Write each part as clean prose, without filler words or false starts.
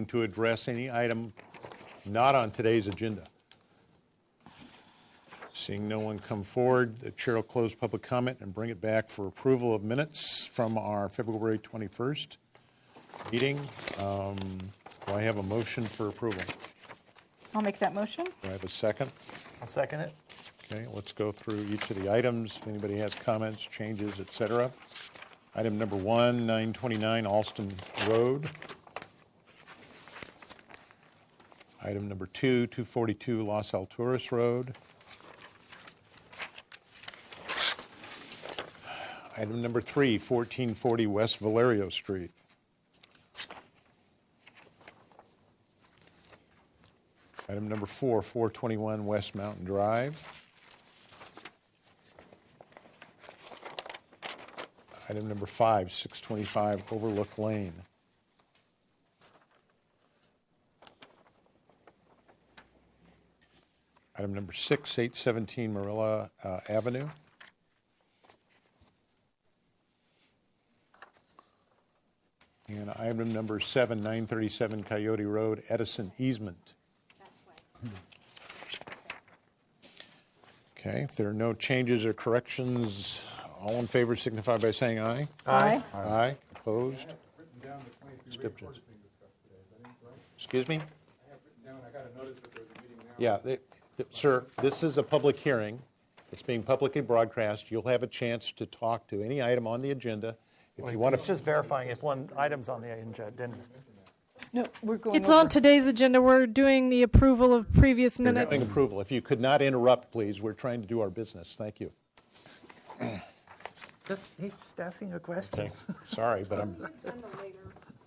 wishing to address any item not on today's agenda? Seeing no one come forward, the chair will close public comment and bring it back for approval of minutes from our February 21st meeting. Do I have a motion for approval? I'll make that motion. Do I have a second? I'll second it. Okay, let's go through each of the items. If anybody has comments, changes, et cetera. Item number 1, 929 Alston Road. Item number 2, 242 Los Alturas Road. Item number 3, 1440 West Valerio Street. Item number 4, 421 West Mountain Drive. Item number 5, 625 Overlook Lane. Item number 6, 817 Marilla Avenue. And item number 7, 937 Coyote Road, Edison Easement. Okay, if there are no changes or corrections, all in favor signify by saying aye. Aye. Aye. Opposed? Descriptions. Excuse me? Yeah, sir, this is a public hearing. It's being publicly broadcast. You'll have a chance to talk to any item on the agenda. If you want It's just verifying if one item's on the agenda. No, we're going It's over. on today's agenda. We're doing the approval of previous Doing minutes. approval. If you could not interrupt, please. We're trying to do our business. Thank you. He's just asking a question. Okay. Sorry, but I'm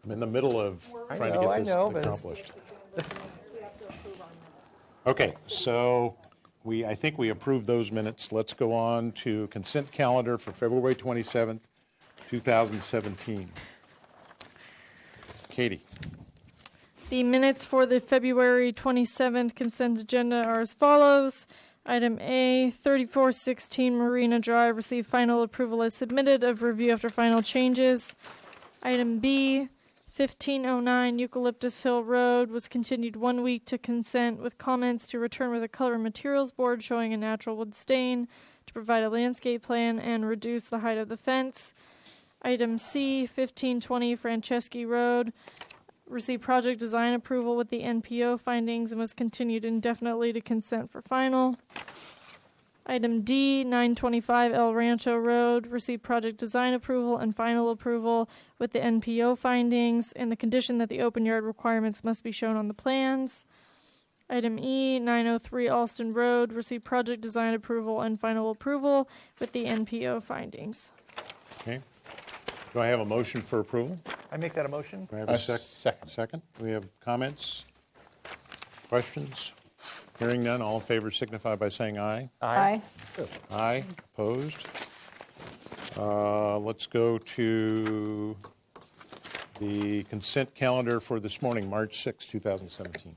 in the middle of trying to I get this know, but accomplished. Okay, so I think we approved those minutes. Let's go on to consent calendar for February 27th, 2017. Katie. The minutes for the February 27th consent agenda are as follows. Item A, 3416 Marina Drive received final approval as submitted of review after final changes. Item B, 1509 Eucalyptus Hill Road was continued 1 week to consent with comments to return with a color and materials board showing a natural wood stain to provide a landscape plan and reduce the height of the fence. Item C, 1520 Franceschi Road received project design approval with the NPO findings and was continued indefinitely to consent for final. Item D, 925 El Rancho Road received project design approval and final approval with the NPO findings and the condition that the open yard requirements must be shown on the plans. Item E, 903 Alston Road received project design approval and final approval with the NPO findings. Okay. Do I have a motion for approval? I make that a motion? Do I have a second? Second. We have comments? Questions? Hearing none, all in favor signify by saying aye. Aye. Aye. Opposed? Let's go to the consent calendar for this morning, March 6, 2017.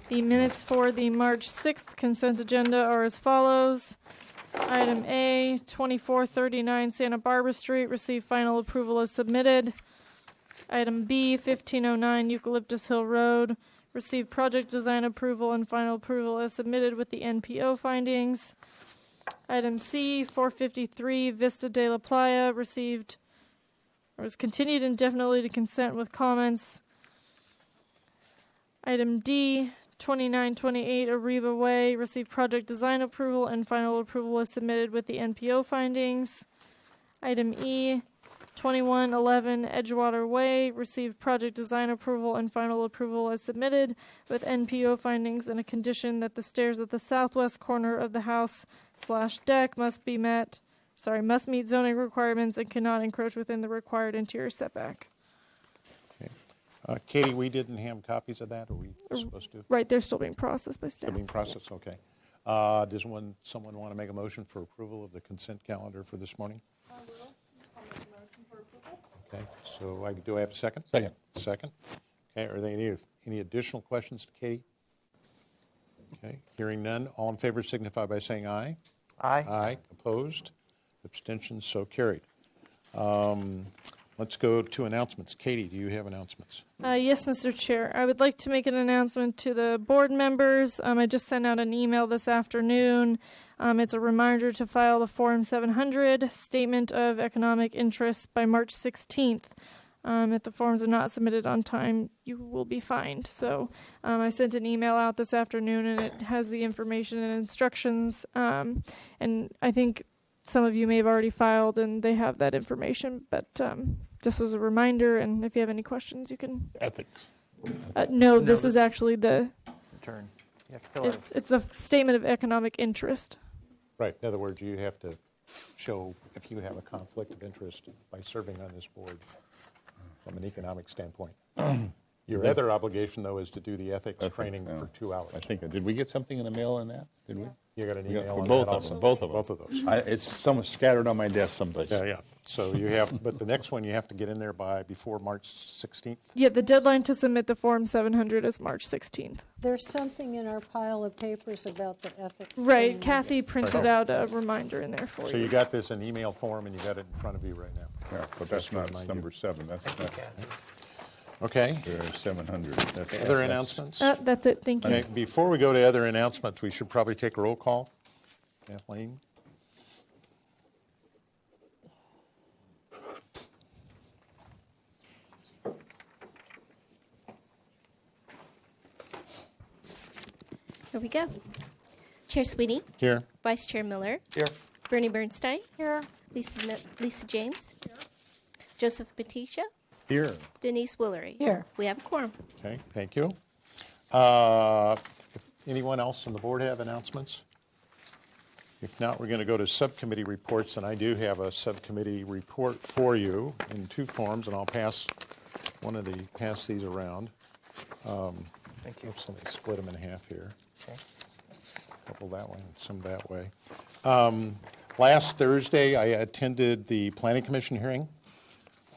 The minutes for the March 6th consent agenda are as follows. Item A, 2439 Santa Barbara Street received final approval as submitted. Item B, 1509 Eucalyptus Hill Road received project design approval and final approval as submitted with the NPO findings. Item C, 453 Vista de la Playa was continued indefinitely to consent with comments. Item D, 2928 Ariba Way received project design approval and final approval as submitted with the NPO findings. Item E, 2111 Edgewater Way received project design approval and final approval as submitted with NPO findings and a condition that the stairs at the southwest corner of the house/deck must meet zoning requirements and cannot encroach within the required interior setback. Katie, we didn't have copies of that, or we supposed to? Right, they're still being processed by staff. Still being processed, okay. Does someone want to make a motion for approval of the consent calendar for this morning? I will. I'll make a motion for approval. Okay, so do I have a second? Second. Okay, are there any additional questions to Katie? Okay, hearing none, all in favor signify by saying aye. Aye. Aye. Opposed? Abstentions? So carried. let's go to announcements. Katie, do you have announcements? Yes, Mr. Chair. I would like to make an announcement to the board members. I just sent out an email this afternoon. It's a reminder to file the Form 700 Statement of Economic Interest by March 16th. If the forms are not submitted on time, you will be fined. So I sent an email out this afternoon, and it has the information and instructions. And I think some of you may have already filed, and they have that information. But just as a reminder, and if you have any questions, you can. Ethics. No, this is actually the. Return. You have to fill out. It's a statement of economic interest. Right. In other words, you have to show if you have a conflict of interest by serving on this board from an economic standpoint. Your other obligation, though, is to do the ethics training for 2 hours. I think, did we get something in the mail on that? Did we? You got an Yeah, email for on both that of also? them, both of them. Both of those. It's some scattered on my desk someplace. Yeah. So you have, but the next one you have to get in there before March 16th? Yeah, the deadline to submit the Form 700 is March 16th. There's something in our pile of papers about the ethics. Right, training. Kathy printed out a reminder in there for So you got this in email form and you got it in front of you right now. Yeah, but that's not remind you. number 7, that's not, Okay. 700. That's- Other announcements? That's it, thank you. Okay, before we go to other announcements, we should probably take a roll call. Kathleen? Here we go. Chair Sweeney, Here. Vice Chair Miller, Here. Bernie Bernstein, here. Lisa James, Joseph Batisha, Here. Denise Willery. Here. We have a quorum. Okay, thank you. If anyone else on the board have announcements? If not, we're going to go to subcommittee reports, and I do have a subcommittee report for you in 2 forms, and I'll pass these around. Thank you. Oops, let me split them in half here. Okay. A couple that way, some that way. Last Thursday, I attended the Planning Commission hearing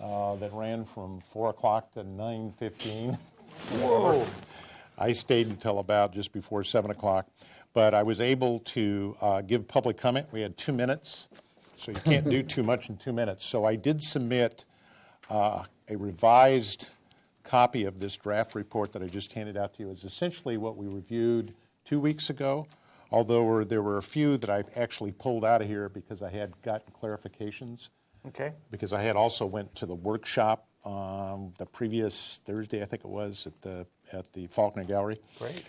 that ran from 4 o'clock to 9:15. Whoa! I stayed until about just before 7 o'clock, but I was able to give public comment. We had 2 minutes, so you can't do too much in 2 minutes. So I did submit a revised copy of this draft report that I just handed out to you. It's essentially what we reviewed 2 weeks ago, although there were a few that I've actually pulled out of here because I had gotten clarifications. Okay. Because I had also went to the workshop the previous Thursday, I think it was, at the Faulkner Gallery. Great.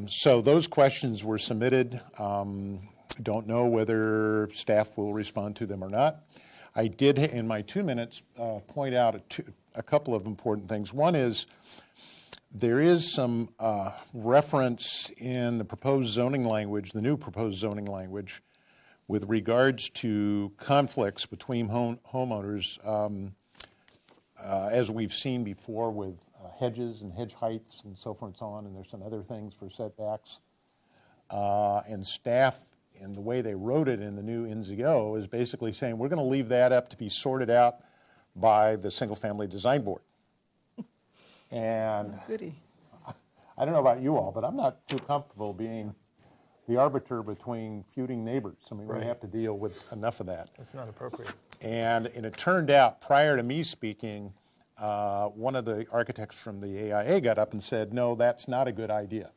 So those questions were submitted. Don't know whether staff will respond to them or not. I did, in my 2 minutes, point out a couple of important things. One is there is some reference in the proposed zoning language, the new proposed zoning language, with regards to conflicts between homeowners, as we've seen before with hedges and hedge heights and so forth and so on, and there's some other things for setbacks. And staff, in the way they wrote it in the new NZO, is basically saying we're going to leave that up to be sorted out by the Single Family Design Board. And Goody. I don't know about you all, but I'm not too comfortable being the arbiter between feuding neighbors. I mean, we Right. have to deal with enough of that. That's not appropriate. And it turned out, prior to me speaking, one of the architects from the AIA got up and said, no, that's not a good idea.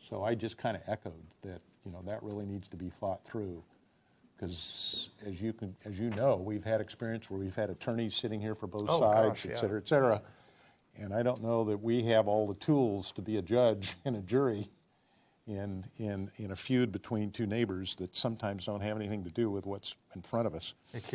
So I just kind of echoed that, that really needs to be thought through. Because as you know, we've had experience where we've had attorneys sitting here for both Oh, sides, gosh, et yeah. cetera, et cetera. And I don't know that we have all the tools to be a judge and a jury in a feud between two neighbors that sometimes don't have anything to do with what's in front of us. It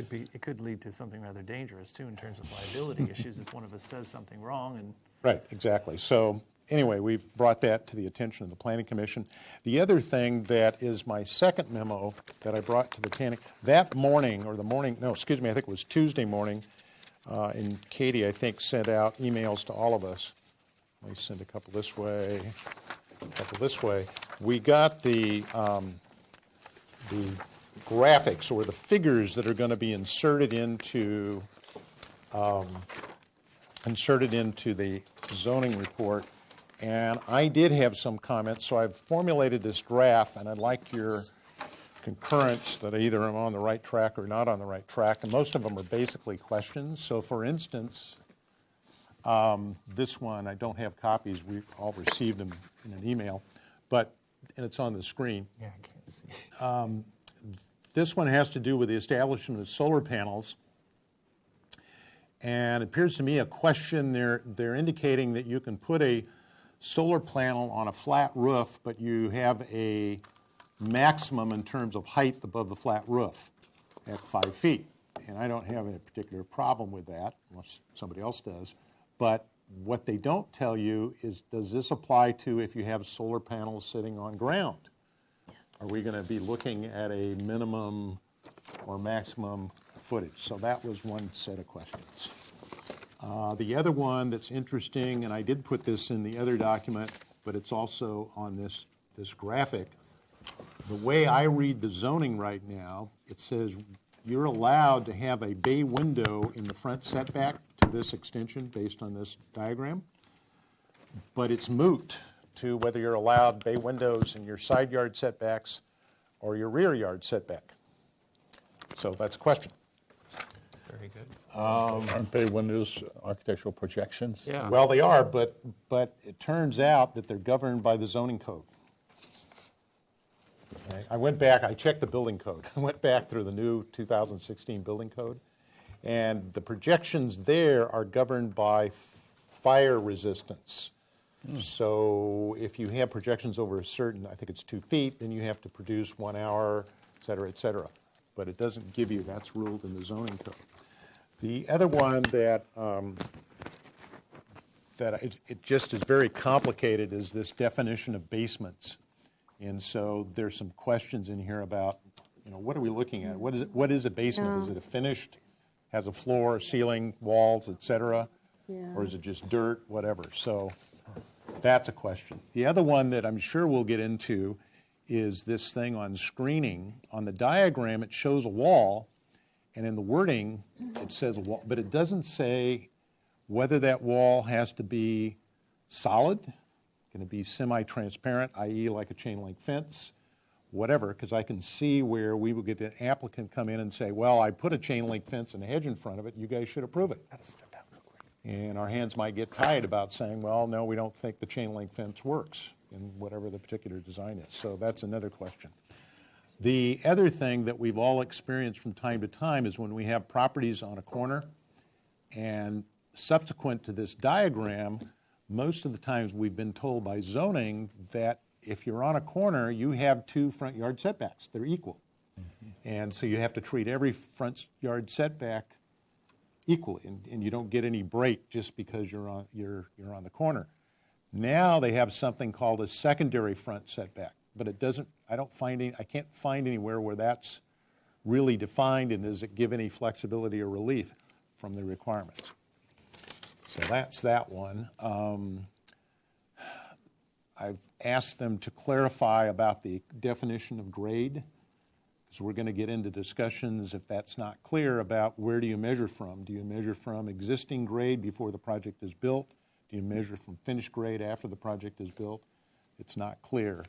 could lead to something rather dangerous too in terms of liability issues if one of us says something wrong and Right, exactly. So anyway, we've brought that to the attention of the Planning Commission. The other thing that is my second memo that I brought to the planning, that morning, I think it was Tuesday morning, and Katie, I think, sent out emails to all of us. Let me send a couple this way, a couple this way. We got the graphics or the figures that are going to be inserted into the zoning report, and I did have some comments, so I've formulated this draft, and I'd like your concurrence that either I'm on the right track or not on the right track, and most of them are basically questions. So for instance, this one, I don't have copies, we all received them in an email, and it's on the screen. Yeah, I can't see. This one has to do with the establishment of solar panels. And it appears to me a question, they're indicating that you can put a solar panel on a flat roof, but you have a maximum in terms of height above the flat roof at 5 feet. And I don't have any particular problem with that, unless somebody else does. But what they don't tell you is, does this apply to if you have solar panels sitting on ground? Are we going to be looking at a minimum or maximum footage? So that was one set of questions. The other one that's interesting, and I did put this in the other document, but it's also on this graphic. The way I read the zoning right now, it says you're allowed to have a bay window in the front setback to this extension based on this diagram, but it's moot to whether you're allowed bay windows in your side yard setbacks or your rear yard setback. So that's a question. Very good. Aren't bay windows architectural projections? Yeah. Well, they are, but it turns out that they're governed by the zoning code. Okay? I went back, I checked the building code. I went back through the new 2016 building code, and the projections there are governed by fire resistance. So if you have projections over a certain, I think it's 2 feet, then you have to produce 1 hour, et cetera, et cetera. But it doesn't give you, that's ruled in the zoning code. The other one that it just is very complicated is this definition of basements. And so there's some questions in here about, what are we looking at? What is a basement? Is it a finished, has a floor, ceiling, walls, et cetera? Yeah. Or is it just dirt, whatever? So that's a question. The other one that I'm sure we'll get into is this thing on screening. On the diagram, it shows a wall, and in the wording, it says a wall, but it doesn't say whether that wall has to be solid, going to be semi-transparent, i.e. like a chain link fence, whatever, because I can see where we would get an applicant come in and say, well, I put a chain link fence and a hedge in front of it, you guys should approve it. And our hands might get tied about saying, well, no, we don't think the chain link fence works in whatever the particular design is. So that's another question. The other thing that we've all experienced from time to time is when we have properties on a corner, and subsequent to this diagram, most of the times we've been told by zoning that if you're on a corner, you have 2 front yard setbacks. They're equal. And so you have to treat every front yard setback equally, and you don't get any break just because you're on the corner. Now they have something called a secondary front setback, but it doesn't. I can't find anywhere where that's really defined, and does it give any flexibility or relief from the requirements? So that's that one. I've asked them to clarify about the definition of grade, because we're going to get into discussions if that's not clear about where do you measure from. Do you measure from existing grade before the project is built? Do you measure from finished grade after the project is built? It's not clear,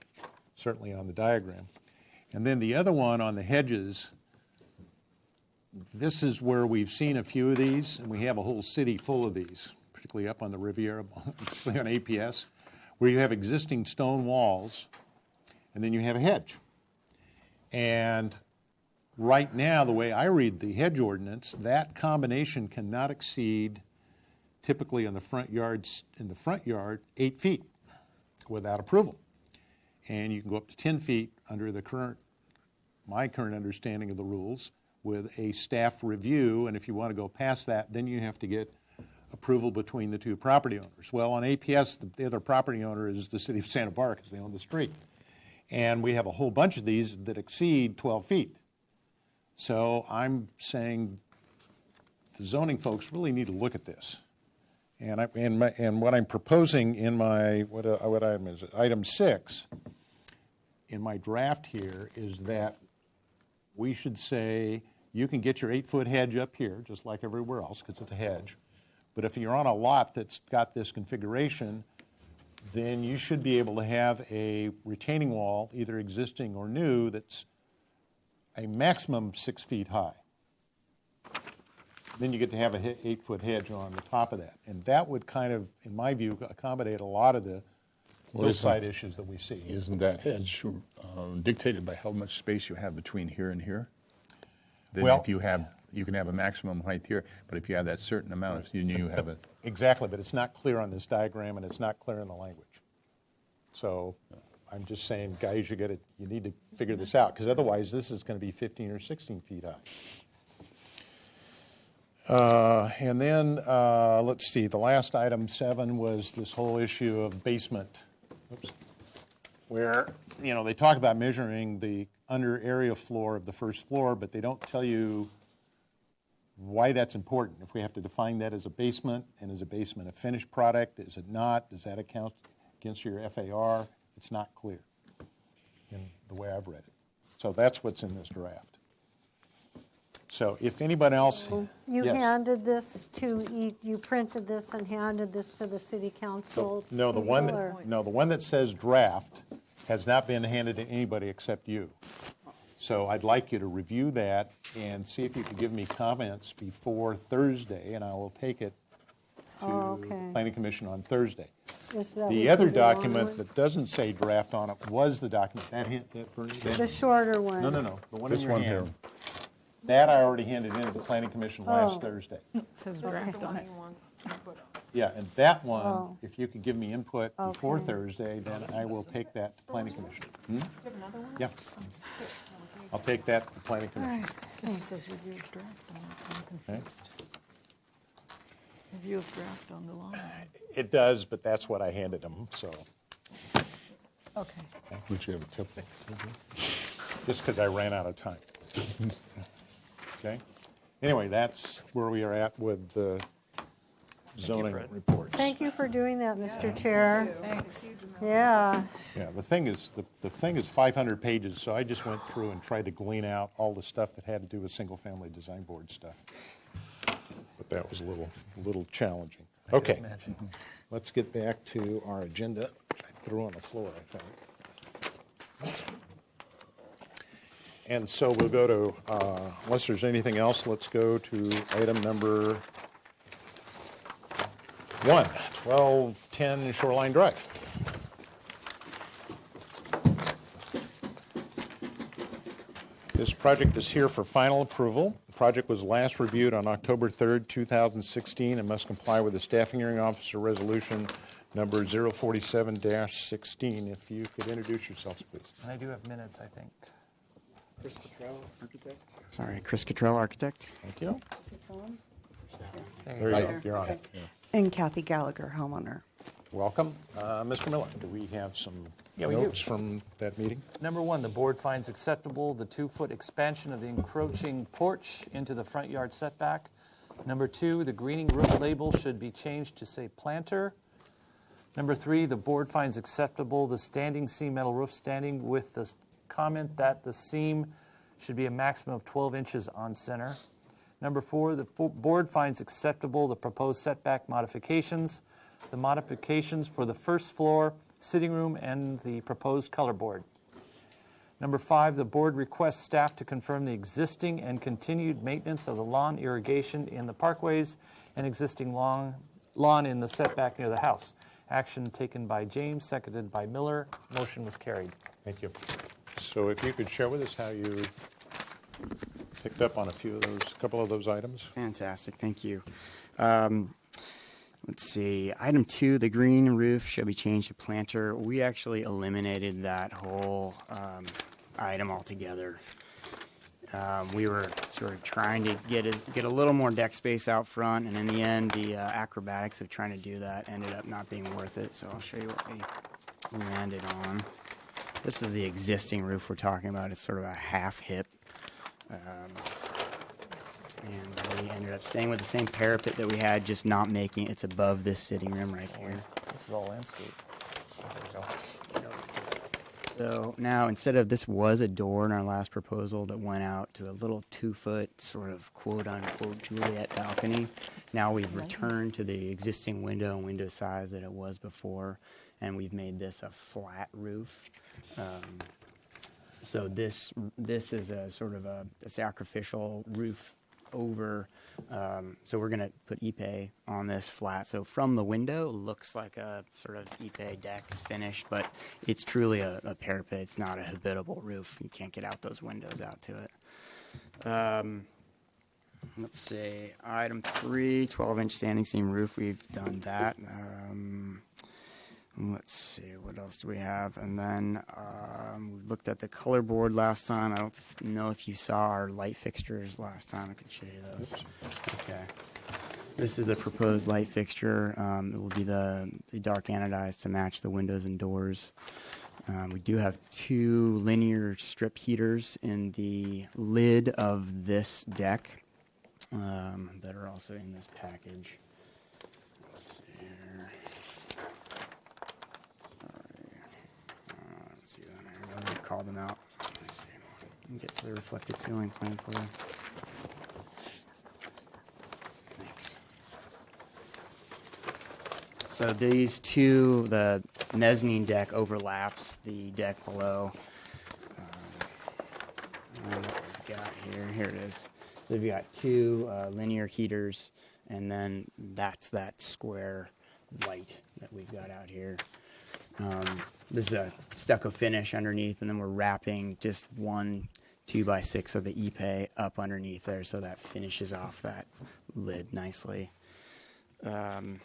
certainly on the diagram. And then the other one on the hedges, this is where we've seen a few of these, and we have a whole city full of these, particularly up on the Riviera, particularly on APS, where you have existing stone walls, and then you have a hedge. And right now, the way I read the hedge ordinance, that combination cannot exceed, typically in the front yard, 8 feet without approval. And you can go up to 10 feet under my current understanding of the rules with a staff review, and if you want to go past that, then you have to get approval between the 2 property owners. Well, on APS, the other property owner is the city of Santa Barbara because they own the street. And we have a whole bunch of these that exceed 12 feet. So I'm saying the zoning folks really need to look at this. And what I'm proposing in my, what item is it? Item 6 in my draft here is that we should say you can get your 8-foot hedge up here, just like everywhere else, because it's a hedge. But if you're on a lot that's got this configuration, then you should be able to have a retaining wall, either existing or new, that's a maximum 6 feet high. Then you get to have a 8-foot hedge on the top of that. And that would kind of, in my view, accommodate a lot of the hillside issues that we see. Isn't that hedge dictated by how much space you have between here and here? Then Well- if you have, you can have a maximum height here, but if you have that certain amount, you have a, Exactly, but it's not clear on this diagram, and it's not clear in the language. So I'm just saying, guys, you need to figure this out, because otherwise this is going to be 15 or 16 feet high. And then, let's see, the last item, 7, was this whole issue of basement, where, they talk about measuring the under area floor of the first floor, but they don't tell you why that's important. If we have to define that as a basement, and is a basement a finished product, is it not? Does that account against your FAR? It's not clear in the way I've read it. So that's what's in this draft. So if anybody else, You yes. handed this to, you printed this and handed this to the city council? No, the people, or- one that says draft has not been handed to anybody except you. So I'd like you to review that and see if you could give me comments before Thursday, and I will take it to Okay. Planning Commission on Thursday. Is that The what other you do on document it? that doesn't say draft on it was the document, The shorter one? No, the one in this your one hand. here. That I already handed in to the Planning Commission last Oh. Thursday. It says draft on it. Yeah, and that one, Oh. if you could give me input before Okay. Thursday, then I will take that to Planning Commission. Yeah. I'll take that to Planning Commission. Because it says review of draft on it, so I'm confused. Review of draft on the line. It does, but that's what I handed them, so, Okay. Which you have a tip. just because I ran out of time. Okay? Anyway, that's where we are at with the zoning Fred. reports. Thank you for doing that, Mr. Chair. Thanks. Yeah, Yeah, the thing is 500 pages, so I just went through and tried to glean out all the stuff that had to do with single-family design board stuff. But that was a little challenging. Okay, Imagine. let's get back to our agenda. I threw on the floor, I think. And so we'll go to, unless there's anything else, let's go to item number 1, 1210 Shoreline Drive. This project is here for final approval. The project was last reviewed on October 3rd, 2016, and must comply with the Staffing Hearing Officer Resolution number 047-16. If you could introduce yourselves, please. And I do have minutes, I think. Sorry, Chris Cottrell, architect. Thank you. There There you you go. go. You're on it. And Kathy Gallagher, homeowner. Welcome. Mr. Miller, do we have some Yeah, we do. notes from that meeting? Number 1, the board finds acceptable the 2-foot expansion of the encroaching porch into the front yard setback. Number 2, the greening roof label should be changed to say planter. Number 3, the board finds acceptable the standing seam metal roof standing with the comment that the seam should be a maximum of 12 inches on center. Number 4, the board finds acceptable the proposed setback modifications, the modifications for the first floor, sitting room, and the proposed color board. Number 5, the board requests staff to confirm the existing and continued maintenance of the lawn irrigation in the parkways and existing lawn in the setback near the house. Action taken by James, seconded by Miller. Motion was carried. Thank you. So if you could share with us how you picked up on a couple of those items. Fantastic, thank you. Let's see, item 2, the green roof shall be changed to planter. We actually eliminated that whole item altogether. We were sort of trying to get a little more deck space out front, and in the end, the acrobatics of trying to do that ended up not being worth it. So I'll show you what we landed on. This is the existing roof we're talking about. It's sort of a half hip. And we ended up staying with the same parapet that we had, just not making it's above this sitting room right here. This is all landscape. There we go. So now, instead of, this was a door in our last proposal that went out to a little 2-foot sort of quote-unquote Juliet balcony. Now we've returned to the existing window and window size that it was before, and we've made this a flat roof. So this is a sort of a sacrificial roof over. So we're going to put Ipe on this flat. So from the window, it looks like a sort of Ipe deck is finished, but it's truly a parapet. It's not a habitable roof. You can't get out those windows out to it. Let's see. Item 3, 12-inch standing seam roof. We've done that. Let's see. What else do we have? And then we looked at the color board last time. I don't know if you saw our light fixtures last time. I can show you those. Okay. This is the proposed light fixture. It will be the dark anodized to match the windows and doors. We do have 2 linear strip heaters in the lid of this deck that are also in this package. Let's see here. Sorry. Let's see that here. I'm going to call them out. Let's see. Let me get to the reflected ceiling plan for you. Thanks. So these two, the mezzanine deck overlaps the deck below. What we've got here it is. So we've got 2 linear heaters, and then that's that square light that we've got out here. This is a stucco finish underneath, and then we're wrapping just 1 2x6 of the Ipe up underneath there, so that finishes off that lid nicely. The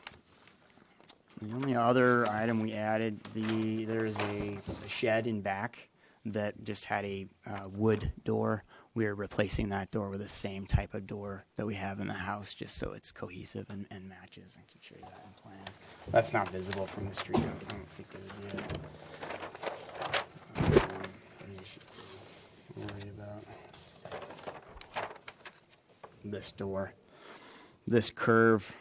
only other item we added, there's a shed in back that just had a wood door. We're replacing that door with the same type of door that we have in the house, just so it's cohesive and matches. I can show you that in plan. That's not visible from the street. I don't think it is yet. You should worry about this door. This curve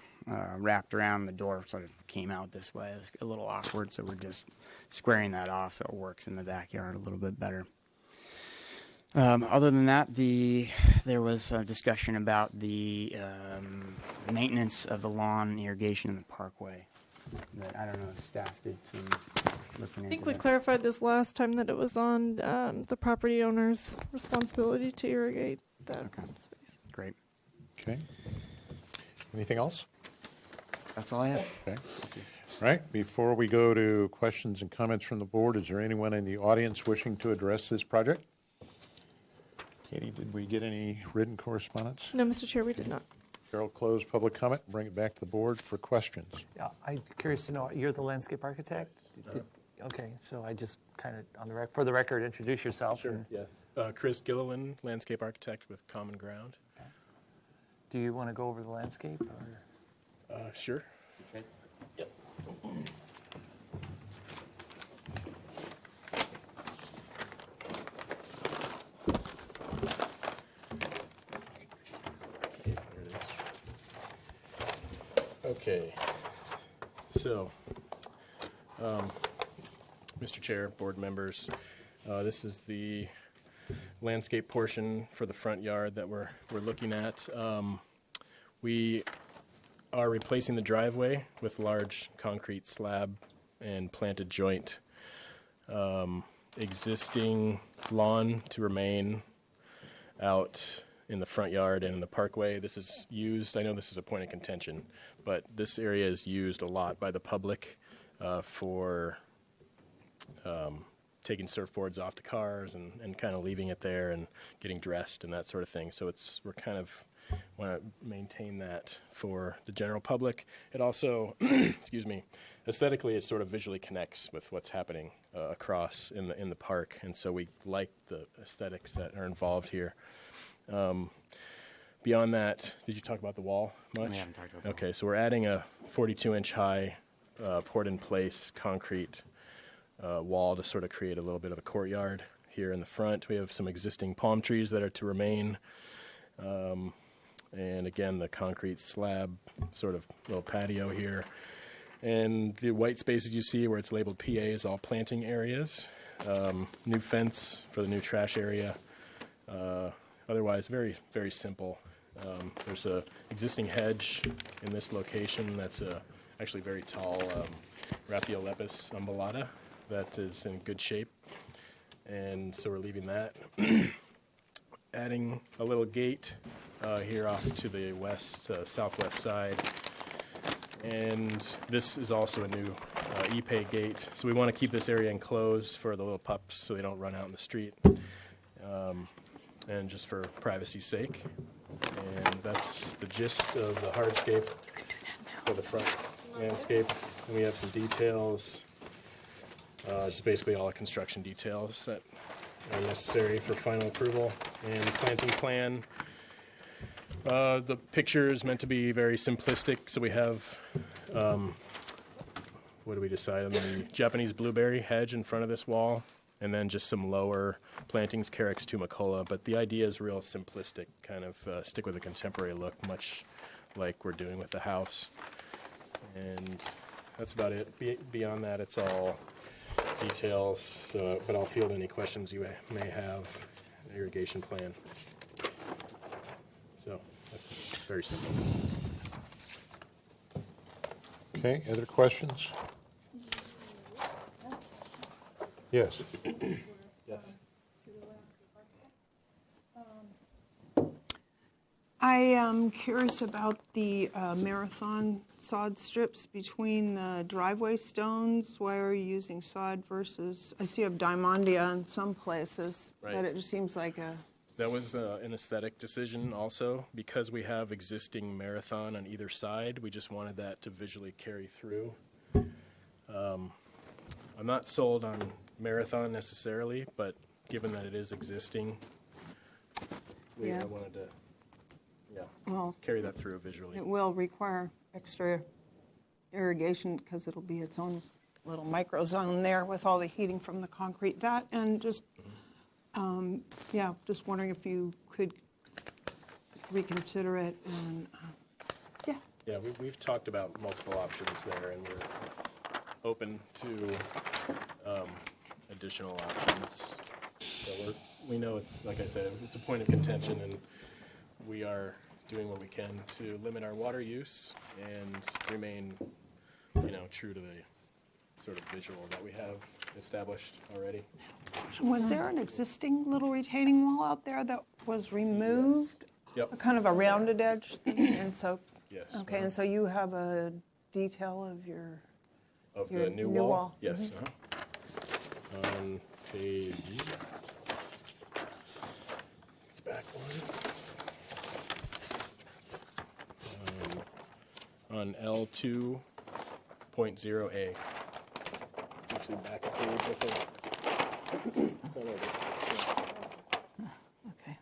wrapped around the door sort of came out this way. It was a little awkward, so we're just squaring that off so it works in the backyard a little bit better. Other than that, there was a discussion about the maintenance of the lawn irrigation in the parkway. That I don't know if staff did some looking into. I think we that. clarified this last time that it was on the property owner's responsibility to irrigate that Okay. space. Great. Okay. Anything else? That's all I have. Okay. All right. Before we go to questions and comments from the board, is there anyone in the audience wishing to address this project? Katie, did we get any written correspondence? No, Mr. Chair, we did not. Carol, close public comment, bring it back to the board for questions. Yeah, I'm curious to know, you're the landscape architect? Okay, so I just kind of, for the record, introduce yourself. Sure, yes. Chris Gilliland, landscape architect with Common Ground. Do you want to go over the landscape? Or? Sure. Okay. Yep. There it is. Okay. So, Mr. Chair, board members, this is the landscape portion for the front yard that we're looking at. We are replacing the driveway with large concrete slab and planted joint. Existing lawn to remain out in the front yard and in the parkway. This is used, I know this is a point of contention, but this area is used a lot by the public for taking surfboards off the cars and kind of leaving it there and getting dressed and that sort of thing. So we're kind of want to maintain that for the general public. It also, excuse me, aesthetically it sort of visually connects with what's happening across in the park, and so we like the aesthetics that are involved here. Beyond that, did you talk about the wall much? We haven't talked about the wall. Okay, so we're adding a 42-inch high poured-in-place concrete wall to sort of create a little bit of a courtyard here in the front. We have some existing palm trees that are to remain. And again, the concrete slab sort of little patio here. And the white spaces you see where it's labeled PA is all planting areas. New fence for the new trash area. Otherwise, very, very simple. There's a existing hedge in this location that's actually very tall Rhaphidolepis umbellata that is in good shape. and so we're leaving that. Adding a little gate here off to the southwest side. And this is also a new e-pay gate. So we want to keep this area enclosed for the little pups so they don't run out in the street. And just for privacy's sake. And that's the gist of the hardscape for the front landscape. And we have some details, just basically all the construction details that are necessary for final approval. And planting plan. The picture is meant to be very simplistic, so we have, what do we decide on the Japanese blueberry hedge in front of this wall, and then just some lower plantings, Carex tumicola. But the idea is real simplistic, kind of stick with a contemporary look, much like we're doing with the house. And that's about it. Beyond that, it's all details, but I'll field any questions you may have. Irrigation plan. So that's very simple. Okay, other questions? Yes. Yes. I am curious about the marathon sod strips between the driveway stones. Why are you using sod versus, I see you have Diamondia in some places, Right. but it just seems like a... That was an aesthetic decision also. Because we have existing marathon on either side, we just wanted that to visually carry through. I'm not sold on marathon necessarily, but given that it is existing, we Yeah. wanted to Well, carry that through visually. it will require extra irrigation because it'll be its own little micro zone there with all the heating from the concrete. That and just, just wondering if you could reconsider it and, Yeah, we've talked about multiple options there, and we're open to additional options. So we know it's, like I said, it's a point of contention, and we are doing what we can to limit our water use and remain, true to the sort of visual that we have established already. Was there an existing little retaining wall out there that was removed? Yep. Kind of a rounded edge thing, and so, Yes. okay, and so you have a detail of your, Of your the new new wall? wall. Yes. On page, it's back one. On L2.0A. Actually back a page, I think. Oh, there it is. Okay.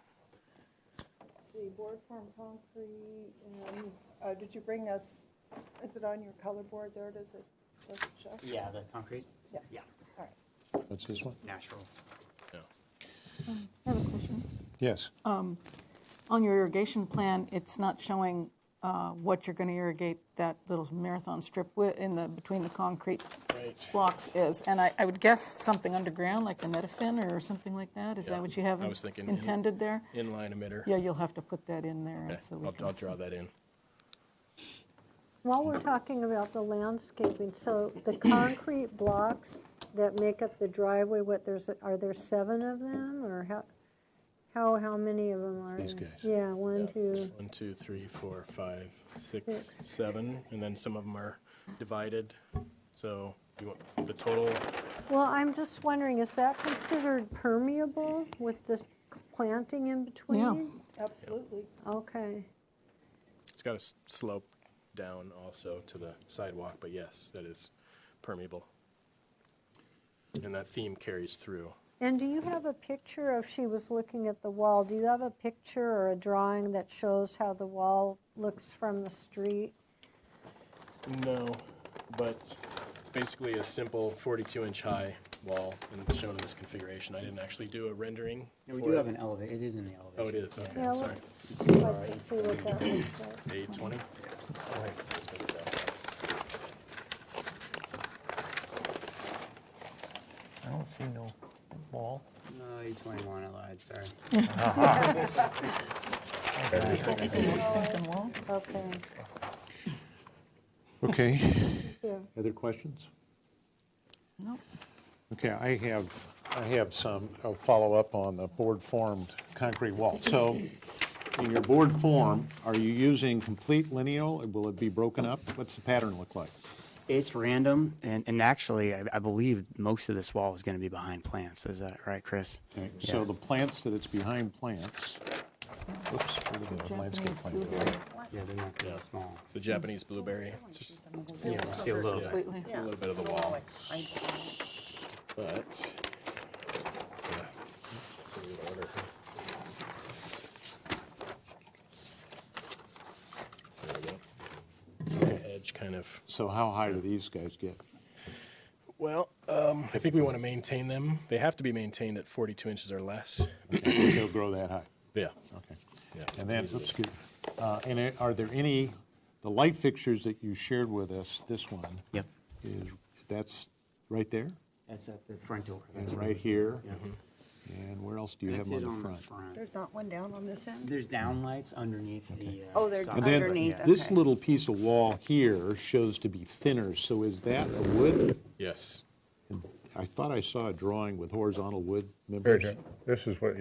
the board form concrete, and did you bring us, is it on your color board there, does it show? Yeah, the concrete? Yeah. Yeah, All right. What's this one? natural. Yeah. I have a question. Yes. On your irrigation plan, it's not showing what you're going to irrigate that little marathon strip with between the concrete Right. blocks is. And I would guess something underground, like the Metafin or something like that. Is Yeah, that what you have I was thinking intended there? Inline emitter. Yeah, you'll have to put that in there. Okay, So we I'll can draw see. that in. While we're talking about the landscaping, so the concrete blocks that make up the driveway, are there 7 of them, or how many of them are These there? guys. Yeah, 1, 2. 1, 2, 3, 4, 5, 6, 7, and then some of them are divided. So you want the total? Well, I'm just wondering, is that considered permeable with the planting in between? Absolutely. Okay. It's got a slope down also to the sidewalk, but yes, that is permeable. And that theme carries through. And do you have a picture of, she was looking at the wall, do you have a picture or a drawing that shows how the wall looks from the street? No, but it's basically a simple 42-inch high wall and shown in this configuration. I didn't actually do a rendering. Yeah, we for do it. have an elevator, it is in the elevation. Oh, it is, okay, Yeah, sorry. let's like to see what that looks like. 820? All right, let's make it that. I don't see no wall. No, E21 I lied, sorry. Okay. Okay. Yeah. Other questions? No. Okay, I have I have some follow-up on the board-formed concrete wall. So in your board form, are you using complete lineal? Will it be broken up? What's the pattern look like? It's random, and actually, I believe most of this wall is going to be behind plants. Is that right, Chris? Okay, so Yeah. the plants that it's behind plants, oops, where did the landscape Japanese plant go? blueberry. Yeah, they're not that small. It's the Japanese blueberry. It's just Yeah, you see a little bit. Completely. a little bit of the wall. But, yeah. It's in good order. There we go. So the edge kind of, So how high do these guys get? well, I think we want to maintain them. They have to be maintained at 42 inches or less. They'll grow that high? Yeah. Okay. Yeah. And then, oops, are there any, the light fixtures that you shared with us, this one? Yep. That's right there? That's at the front door. And right here? And where else do you have That's them it on the front? There's not one down on this end? There's downlights underneath the. Oh, they're soffit. And then underneath, this okay. little piece of wall here shows to be thinner, so is that a wood? Yes. I thought I saw a drawing with horizontal wood Here, members. Jim, this is what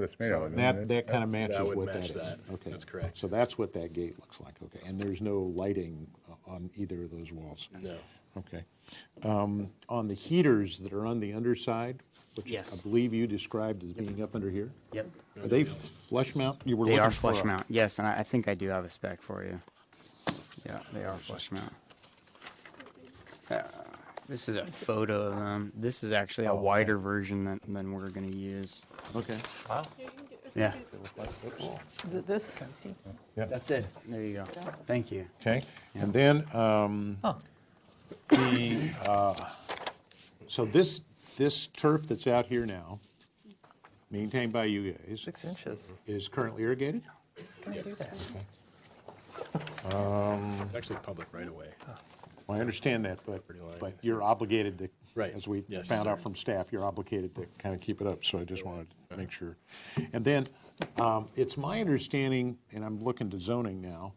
it's made of. isn't That, it? that kind of matches would what that match is. that. Okay. That's correct. So that's what that gate looks like, okay. And there's no lighting on either of those walls? No. Okay. On the heaters that are on the underside, which Yes. I believe you described as being up under here? Yep. Are they flush mount? You were They looking are for flush a- mount, yes, and I think I do have a spec for you. Yeah, they are flush mount. This is a photo of them. This is actually a wider version than we're gonna use. Okay. Wow. Yeah, Is it this? that's it. There you go. Thank you. Okay, and then, so this turf that's out here now, maintained by you guys, 6 inches. is currently irrigated? It's actually public right away. Well, I understand that, line. but you're obligated to, Right. as we Yes, found out sir. from staff, you're obligated to kind of keep it up, so I just wanted to make sure. And then, it's my understanding, and I'm looking to zoning now,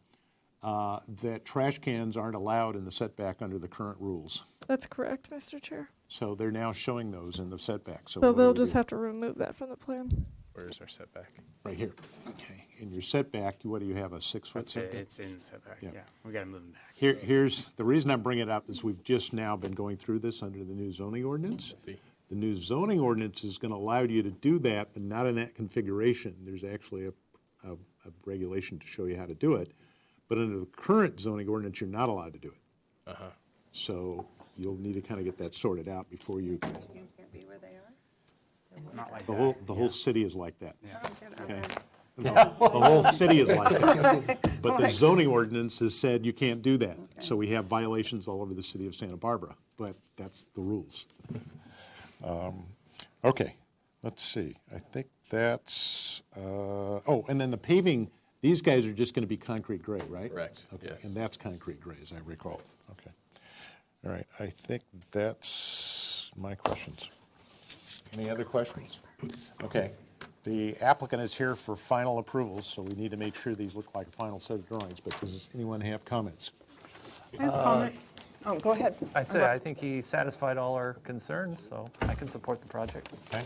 that trash cans aren't allowed in the setback under the current rules. That's correct, Mr. Chair. So they're now showing those in the setback, so So what do they'll we just do? have to remove that from the plan. Where's our setback? Right here, okay. In your setback, what do you have, a 6-foot That's it. setback? It's in setback. Yeah. Yeah, we gotta move them back. Here's, the reason I'm bringing it up is we've just now been going through this under the new zoning ordinance. Let's see. The new zoning ordinance is going to allow you to do that, but not in that configuration. There's actually a regulation to show you how to do it. But under the current zoning ordinance, you're not allowed to do it. So you'll need to kind of get that sorted out before you, Cans can't be where they are? Not like the that. whole city is like that. Oh, good, Okay. okay. The whole city is like that. But the zoning ordinance has said you can't do that. So we have violations all over the city of Santa Barbara, but that's the rules. Okay, let's see. I think that's, oh, and then the paving, these guys are just going to be concrete gray, right? Correct, Okay, yes. and that's concrete gray, as I recall. Okay. All right, I think that's my questions. Any other questions? Okay. The applicant is here for final approval, so we need to make sure these look like a final set of drawings, but does anyone have comments? I have a comment. Oh, go ahead. I think he satisfied all our concerns, so I can support the project. Okay.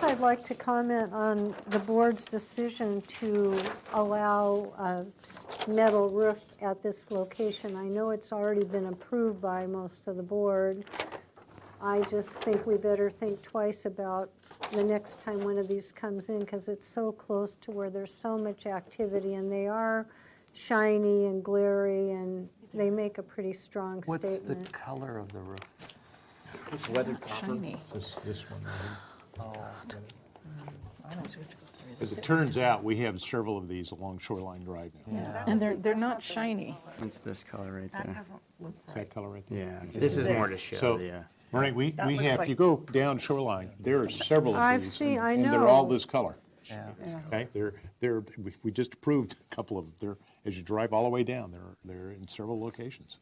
I'd like to comment on the board's decision to allow a metal roof at this location. I know it's already been approved by most of the board. I just think we better think twice about the next time one of these comes in, because it's so close to where there's so much activity, and they are shiny and glary, and they make a pretty strong What's the statement. color of the roof? It's weathered copper. Shiny. This one, Oh, as it turns out, we have several of these along Shoreline Drive now. Yeah, and they're not shiny. It's this color right That there. doesn't look Is right. that color right there? Yeah, this is more to This. show, So, yeah. Maureen, we That have, looks if like- you go down Shoreline, there are several of I've these. seen- I And they're all know. this color. yeah. Okay, we just approved a couple of them. They're, as you drive all the way down, they're in several locations.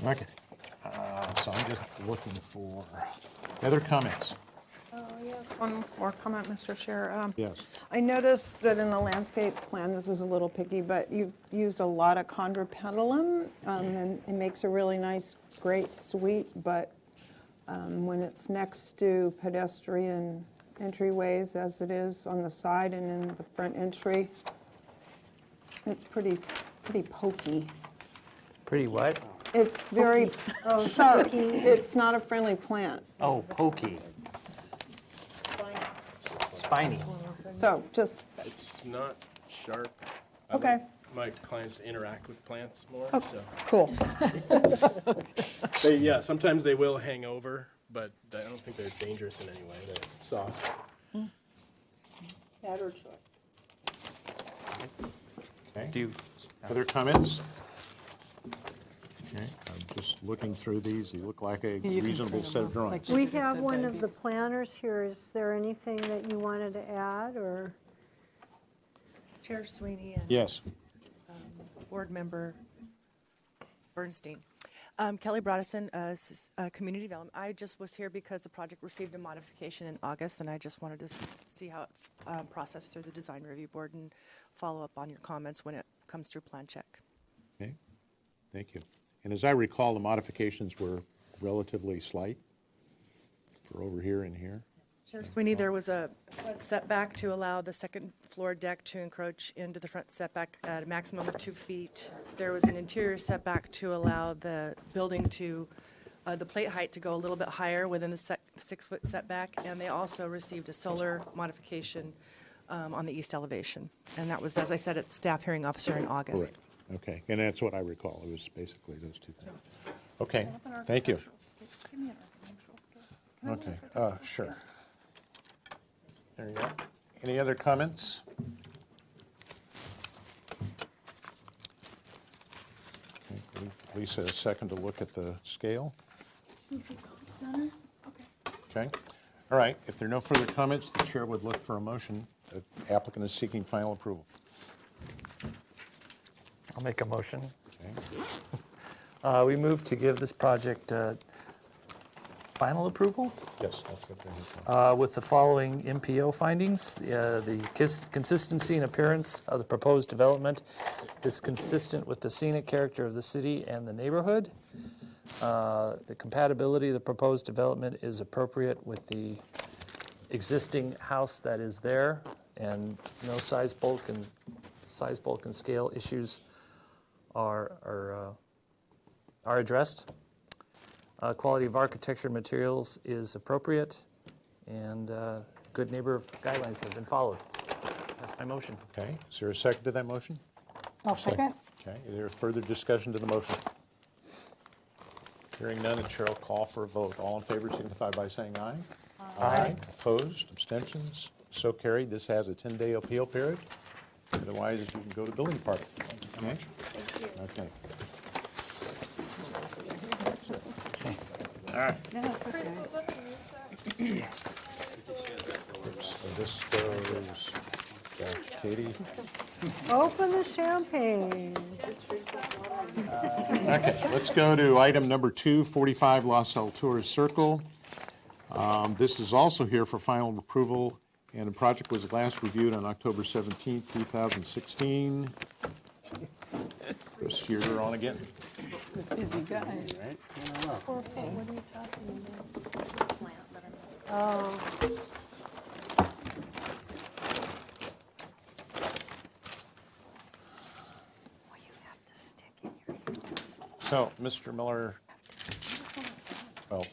Okay, so I'm just looking for other comments. Oh, yeah, One more comment, Mr. Chair. Yes. I noticed that in the landscape plan, this is a little picky, but you've used a lot of chondropedilum, and it makes a really nice, great suite, but when it's next to pedestrian entryways, as it is on the side and in the front entry, it's pretty pokey. Pretty what? It's very sharp. It's not a friendly plant. Oh, pokey. Spiny. So just, It's not sharp. okay, My clients to interact with plants more, Oh. so. cool. Yeah, sometimes they will hang over, but I don't think they're dangerous in any way. They're soft. Okay. Do you, Other comments? Okay, I'm just looking through these. They look like a You can reasonable print set them of off, drawings. like- We have one of the planners here. Is there anything that you wanted to add, or? Chair Sweeney and Yes. Board Member Bernstein. Kelly Broderson, Community Development. I just was here because the project received a modification in August, and I just wanted to see how it processed through the Design Review Board and follow up on your comments when it comes through plan check. Okay, thank you. And as I recall, the modifications were relatively slight for over here and here. Chair Sweeney, there was a front setback to allow the second floor deck to encroach into the front setback at a maximum of 2 feet. There was an interior setback to allow the building to, the plate height to go a little bit higher within the 6-foot setback. And they also received a solar modification on the east elevation. And that was, as I said, at staff hearing officer in August. Correct. Okay, and that's what I recall. It was basically those two things. Okay, thank you. Okay, sure. There you go. Any other comments? Okay, Lisa, a second to look at the scale. Okay. All right, if there are no further comments, the chair would look for a motion. The applicant is seeking final approval. I'll make a motion. Okay. We move to give this project final approval Yes, that's what they're with the following MPO findings. The consistency and appearance of the proposed development is consistent with the scenic character of the city and the neighborhood. The compatibility of the proposed development is appropriate with the existing house that is there, and no size, bulk, and scale issues are addressed. Quality of architecture materials is appropriate, and good neighbor guidelines have been followed. That's my motion. Okay, is there a second to that motion? I'll second. Okay, is there further discussion to the motion? Hearing none, the chair will call for a vote. All in favor signify by saying aye. Aye. Opposed, abstentions, so carried. This has a 10-day appeal period. Otherwise, you can go to building department. Thank you so much. Okay. All right. So this goes back to Katie. Open the champagne. Okay, let's go to item number 2, 45 Los Alturas Circle. This is also here for final approval, and the project was last reviewed on October 17, 2016. Chris, you're on again. Busy guy. Oh, So, Mr. Miller, well,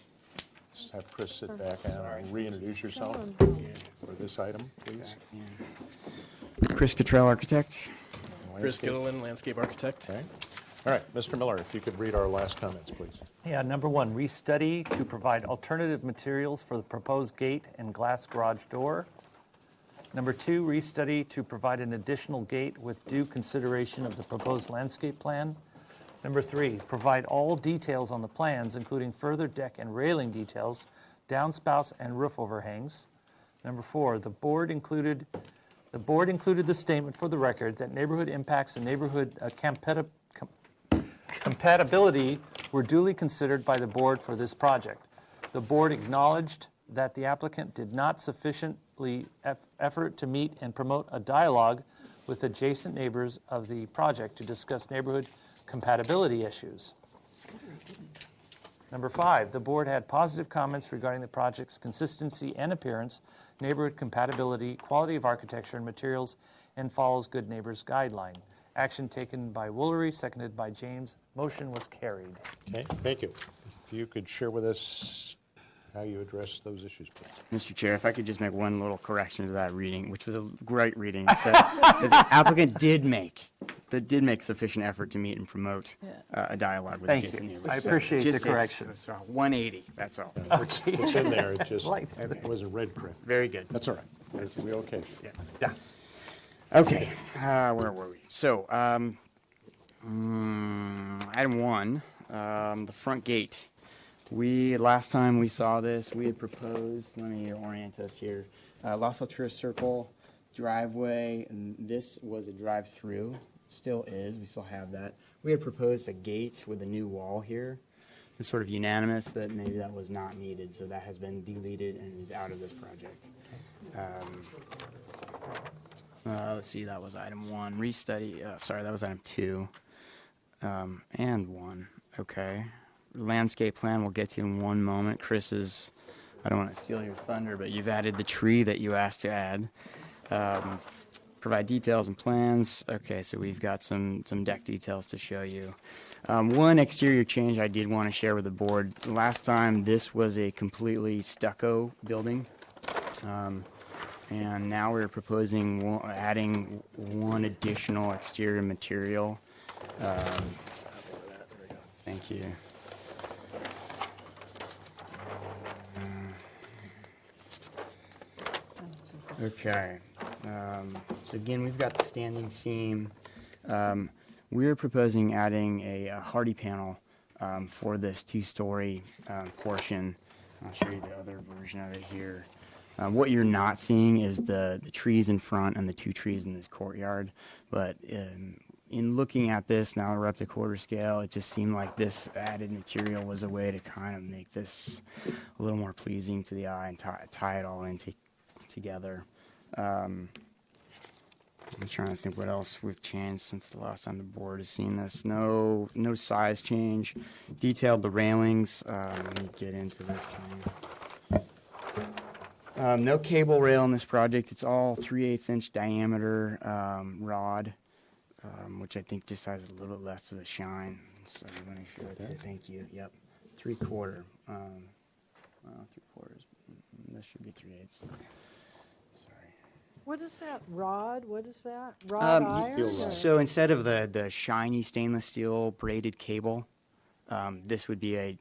let's have Chris sit back and reintroduce yourself for this item, please. Chris Cottrell, architect. Chris Gilliland, landscape architect. Okay. All right, Mr. Miller, if you could read our last comments, please. Yeah, number 1, restudy to provide alternative materials for the proposed gate and glass garage door. Number 2, restudy to provide an additional gate with due consideration of the proposed landscape plan. Number 3, provide all details on the plans, including further deck and railing details, downspouts and roof overhangs. Number 4, the board included the statement for the record that neighborhood impacts and neighborhood compatibility were duly considered by the board for this project. The board acknowledged that the applicant did not sufficiently effort to meet and promote a dialogue with adjacent neighbors of the project to discuss neighborhood compatibility issues. Number 5, the board had positive comments regarding the project's consistency and appearance, neighborhood compatibility, quality of architecture and materials, and follows Good Neighbors guideline. Action taken by Woolery, seconded by James. Motion was carried. Okay, thank you. If you could share with us how you address those issues, please. Mr. Chair, if I could just make one little correction to that reading, which was a great reading. It said that the applicant did make sufficient effort to meet and promote a dialogue with Thank adjacent you. neighbors. I So appreciate the just- correction. It's 180, that's all. Okay. It's in there, it just Liked it wasn't read correctly. Very good. That's all right. We okay? Yeah. Yeah. Okay, where were we? So, item 1, the front gate. Last time we saw this, we had proposed, let me orient us here, Las Alturas Circle driveway, and this was a drive-through, still is, we still have that. We had proposed a gate with a new wall here. It's sort of unanimous that maybe that was not needed, so that has been deleted and is out of this project. Let's see, that was item 1. Restudy, sorry, that was item 2. And 1, okay. Landscape plan we'll get to in one moment. Chris is, I don't want to steal your thunder, but you've added the tree that you asked to add. Provide details and plans. Okay, so we've got some deck details to show you. One exterior change I did want to share with the board. Last time this was a completely stucco building. And now we're proposing adding one additional exterior material. Thank you. Okay. So again, we've got the standing seam. We're proposing adding a hardy panel for this two-story portion. I'll show you the other version of it here. What you're not seeing is the trees in front and the 2 trees in this courtyard. But in looking at this, now we're up to quarter scale, it just seemed like this added material was a way to kind of make this a little more pleasing to the eye and tie it all in together. I'm trying to think what else we've changed since the last time the board has seen this. No size change. Detailed the railings. Let me get into this thing. No cable rail in this project. It's all 3/8 inch diameter rod, which I think just has a little bit less of a shine. So I'm going to show it to you. Thank you. Yep, 3/4. 3/4. This should be 3/8. Sorry. What is that, rod? What is that? Rod iron? or- So instead of the shiny stainless steel braided cable, this would be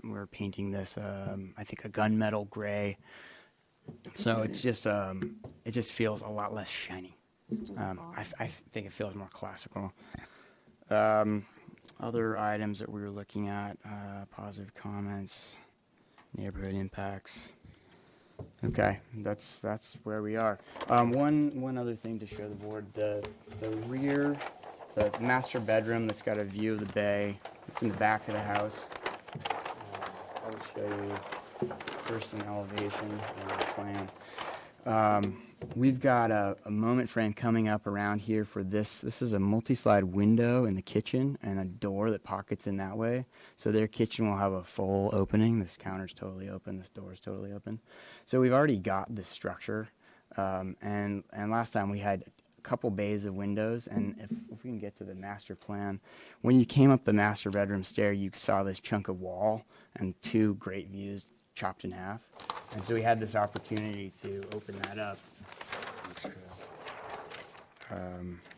we're painting this, I think a gunmetal gray. So it's just, it just feels a lot less shiny. I think it feels more classical. Other items that we were looking at, positive comments, neighborhood impacts. Okay, that's where we are. One other thing to show the board, the rear, the master bedroom that's got a view of the bay. It's in the back of the house. I will show you first an elevation and a plan. We've got a moment frame coming up around here for this. This is a multi-slide window in the kitchen and a door that pockets in that way. So their kitchen will have a full opening. This counter's totally open. This door is totally open. So we've already got this structure. And last time we had a couple bays of windows. And if we can get to the master plan, when you came up the master bedroom stair, you saw this chunk of wall and 2 great views chopped in half. And so we had this opportunity to open that up. Thanks, Chris.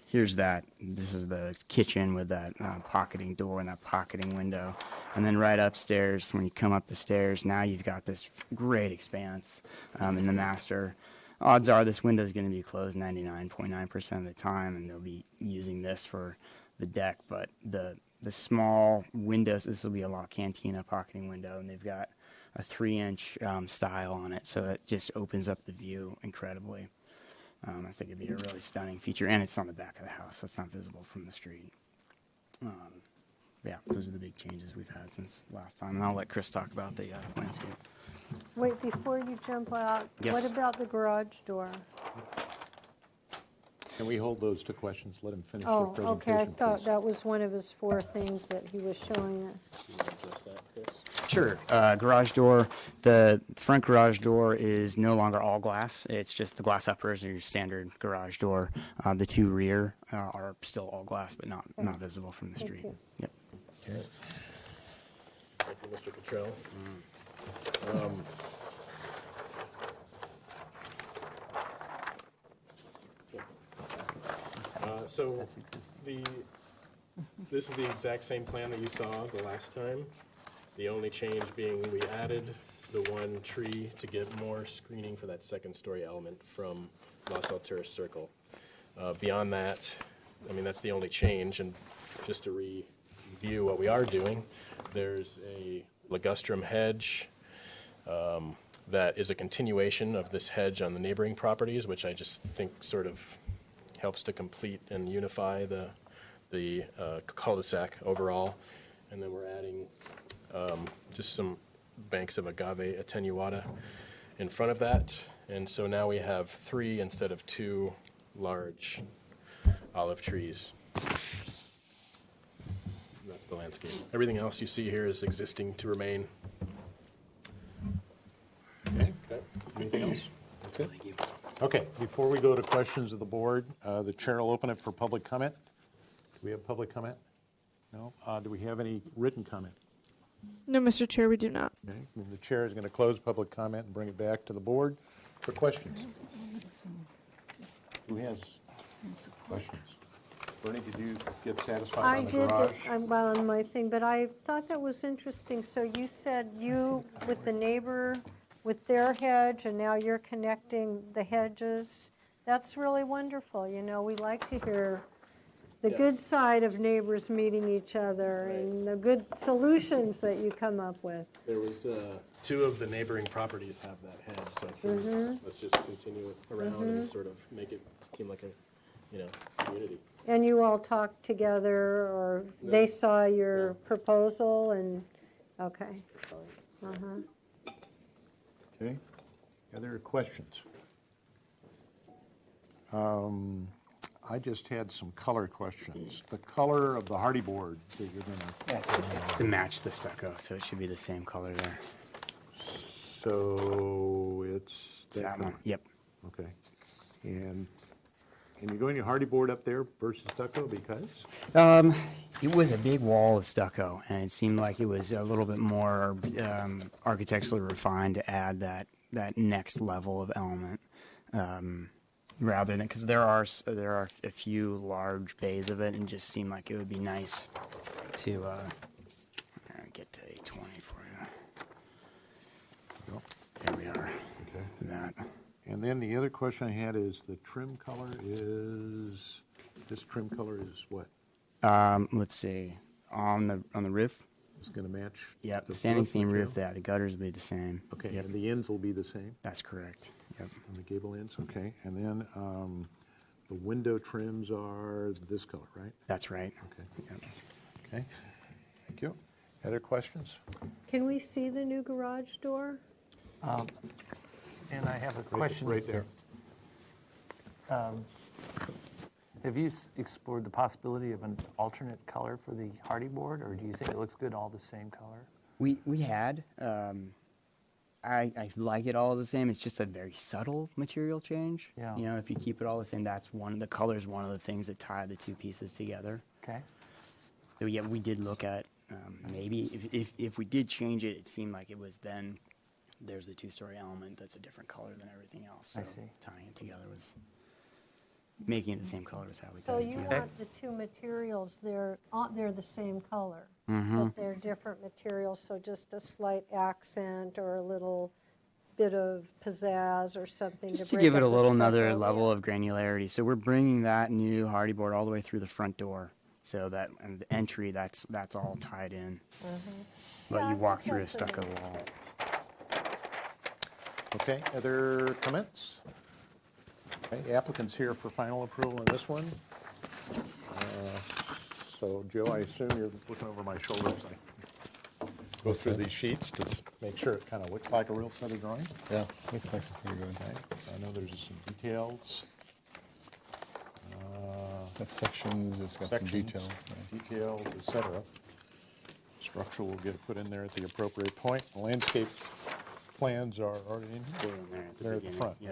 Here's that. This is the kitchen with that pocketing door and that pocketing window. And then right upstairs, when you come up the stairs, now you've got this great expanse in the master. Odds are this window is going to be closed 99.9% of the time, and they'll be using this for the deck. But the small windows, this will be a La Cantina pocketing window, and they've got a 3-inch style on it, so that just opens up the view incredibly. I think it'd be a really stunning feature, and it's on the back of the house, so it's not visible from the street. Yeah, those are the big changes we've had since last time, and I'll let Chris talk about the landscape. Wait, before you jump out, Yes. what about the garage door? Can we hold those two questions? Let him finish their Oh, presentation, okay, I thought please. that was one of his 4 things that he was showing us. Sure. Garage door. The front garage door is no longer all glass. It's just the glass uppers are your standard garage door. The 2 rear are still all glass, but not visible from the street. you. Yep. Thank you, Mr. Cottrell. So That's existing. this is the exact same plan that you saw the last time. The only change being we added the 1 tree to get more screening for that second-story element from Las Alturas Circle. Beyond that, I mean, that's the only change, and just to review what we are doing, there's a ligustrum hedge that is a continuation of this hedge on the neighboring properties, which I just think sort of helps to complete and unify the cul-de-sac overall. And then we're adding just some banks of agave attenuata in front of that. And so now we have 3 instead of 2 large olive trees. And that's the landscape. Everything else you see here is existing to remain. Okay. Anything else? That's it? Okay, before we go to questions of the board, the chair will open it for public comment. Do we have public comment? No? Do we have any written comment? No, Mr. Chair, we do not. Okay, then the chair is going to close public comment and bring it back to the board for questions. Who has questions? Bernie, did you get satisfied I on the did, garage? well, on my thing, but I thought that was interesting. So you said you, with the neighbor, with their hedge, and now you're connecting the hedges. That's really wonderful. You know, we like to hear the Yeah. good side of neighbors meeting each other and the good solutions that you come up with. There was 2 of the neighboring properties have that hedge, so I figured let's just continue it around and sort of make it seem like a community. And you all talked together, or they saw your proposal and, okay. Okay, other questions? I just had some color questions. The color of the hardy board that you're going To match the stucco, so it should be the same color there. so it's It's that one. color. Yep. Okay, and you're going your hardy board up there versus stucco because? It was a big wall of stucco, and it seemed like it was a little bit more architecturally refined to add that next level of element, rather than, because there are a few large bays of it, and it just seemed like it would be nice to get to 820 for you. There we are. Okay. That. And then the other question I had is the trim color is, this trim color is what? Let's see, on the roof. It's going to match? Yep, the standing seam roof. material? The gutters will be the same. Okay, Yep. and the ends will be the same That's correct. Yep. on the gable ends? Okay, and then the window trims are this color, right? That's right. Okay, Yep. okay, thank you. Other questions? Can we see the new garage door? And I have a question. Right there. Have you explored the possibility of an alternate color for the hardy board, or do you think it looks good all the same color? We had. I like it all the same. It's just a very subtle material change. Yeah. You know, if you keep it all the same, that's the color is one of the things that tie the 2 pieces together. Okay. So yeah, we did look at maybe if we did change it, it seemed like it was then there's the 2-story element that's a different color than everything else. So I see. tying it together was making it the same color as how we So tied it you together. want the 2 materials, they're the same color, Mm-hmm. but they're different materials, so just a slight accent or a little bit of pizzazz or something to Just to break give it up a the little another stucco. level of granularity. So we're bringing that new hardy board all the way through the front door, so that and the entry that's all tied in. But Yeah, I you walk think through a that's a stucco nice wall. Okay, other comments? Okay, applicant's here for final approval on this one. So Joe, I assume you're looking over my shoulders. go through these sheets to make sure it kind of looks like a real set of drawings. Yeah, looks like a pretty good. Okay, so I know there's some details. That sections, it's got some Sections, details. yeah. Details, et cetera. Structural will get put in there at the appropriate point. The landscape plans are already in here. They're at the front, Yeah.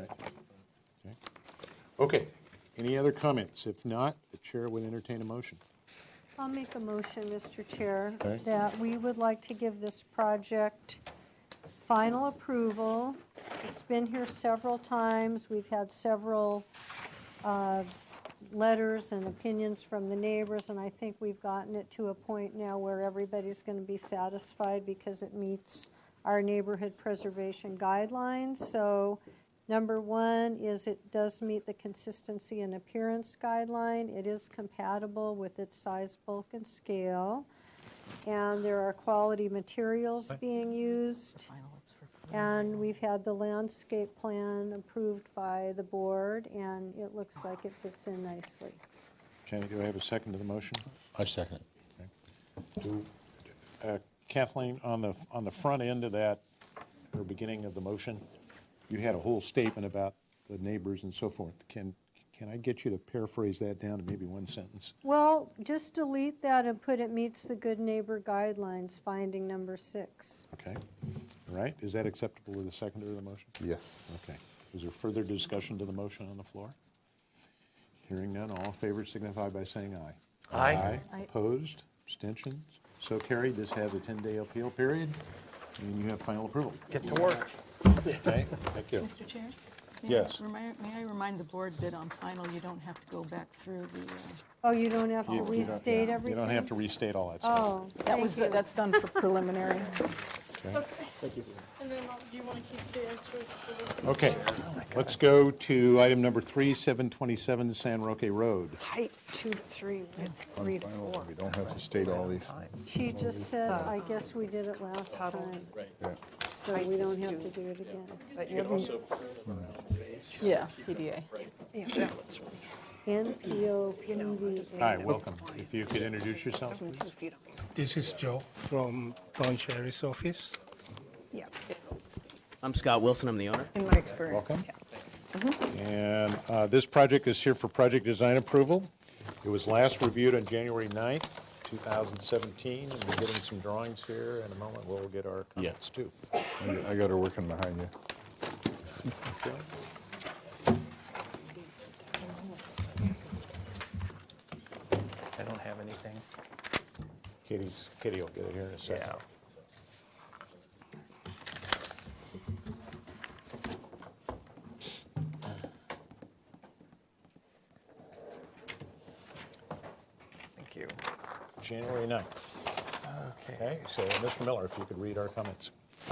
right? Okay. Any other comments? If not, the chair would entertain a motion. I'll make a motion, Mr. Chair, Okay. that we would like to give this project final approval. It's been here several times. We've had several letters and opinions from the neighbors, and I think we've gotten it to a point now where everybody's going to be satisfied because it meets our neighborhood preservation guidelines. So number one is it does meet the consistency and appearance guideline. It is compatible with its size, bulk, and scale. And there are quality materials being used. And we've had the landscape plan approved by the board, and it looks like it fits in nicely. Jenny, do I have a second to the motion? I second it. Kathleen, on the front end of that, or beginning of the motion, you had a whole statement about the neighbors and so forth. Can I get you to paraphrase that down to maybe one sentence? Well, just delete that and put it meets the good neighbor guidelines, finding number 6. Okay. All right. Is that acceptable to the seconder of the motion? Yes. Okay. Is there further discussion to the motion on the floor? Hearing none, all in favor signify by saying aye. Aye. Aye. Opposed? Abstentions? So carried. This has a 10-day appeal period, and you have final approval. Get to work. Okay, thank you. Mr. Chair? Yes. May I remind the board that on final, you don't have to go back through the, Oh, you don't have to You don't- restate You everything? don't have to restate all that stuff. Oh, thank you. that's done for preliminary. Okay. And then do you want to keep the extras for this? Okay, let's go to item number 3, 727 San Roque Road. Height 2 to 3, width 3 to 4. We don't have to state all these. She just said, I guess we did it last time, so we don't have to do it again. But you haven't- Yeah, PDA. yeah, that looks NPO, PVA. Hi, welcome. If you could introduce yourself, please. 2 feet on this. This is Joe from Don Sherry's office. Yeah, I'm Scott Wilson, I'm the owner. in my experience. Welcome. yeah. And this project is here for project design approval. It was last reviewed on January 9th, 2017, and we're getting some drawings here. In a moment, we'll get our comments too. I got her working behind you. I don't have anything. Katie will get it here in a second. Yeah. Thank you. January 9th. Okay, so Mr. Miller, if you could read our comments.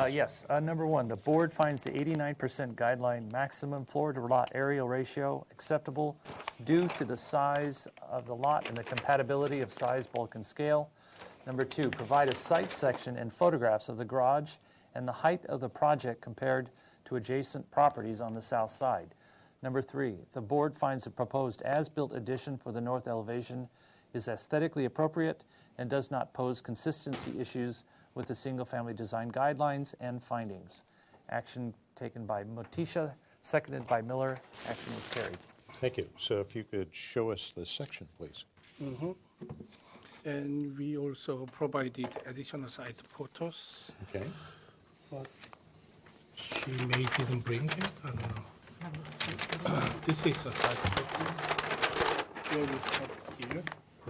Yes, number one, the board finds the 89% guideline maximum floor to lot aerial ratio acceptable due to the size of the lot and the compatibility of size, bulk, and scale. Number two, provide a site section and photographs of the garage and the height of the project compared to adjacent properties on the south side. Number three, the board finds the proposed as-built addition for the north elevation is aesthetically appropriate and does not pose consistency issues with the single-family design guidelines and findings. Action taken by Motisha, seconded by Miller. Action was carried. Thank you. So if you could show us the section, please. And we also provided additional site photos, Okay. but she may didn't bring it, I don't know. This is a site photo. Here we have here,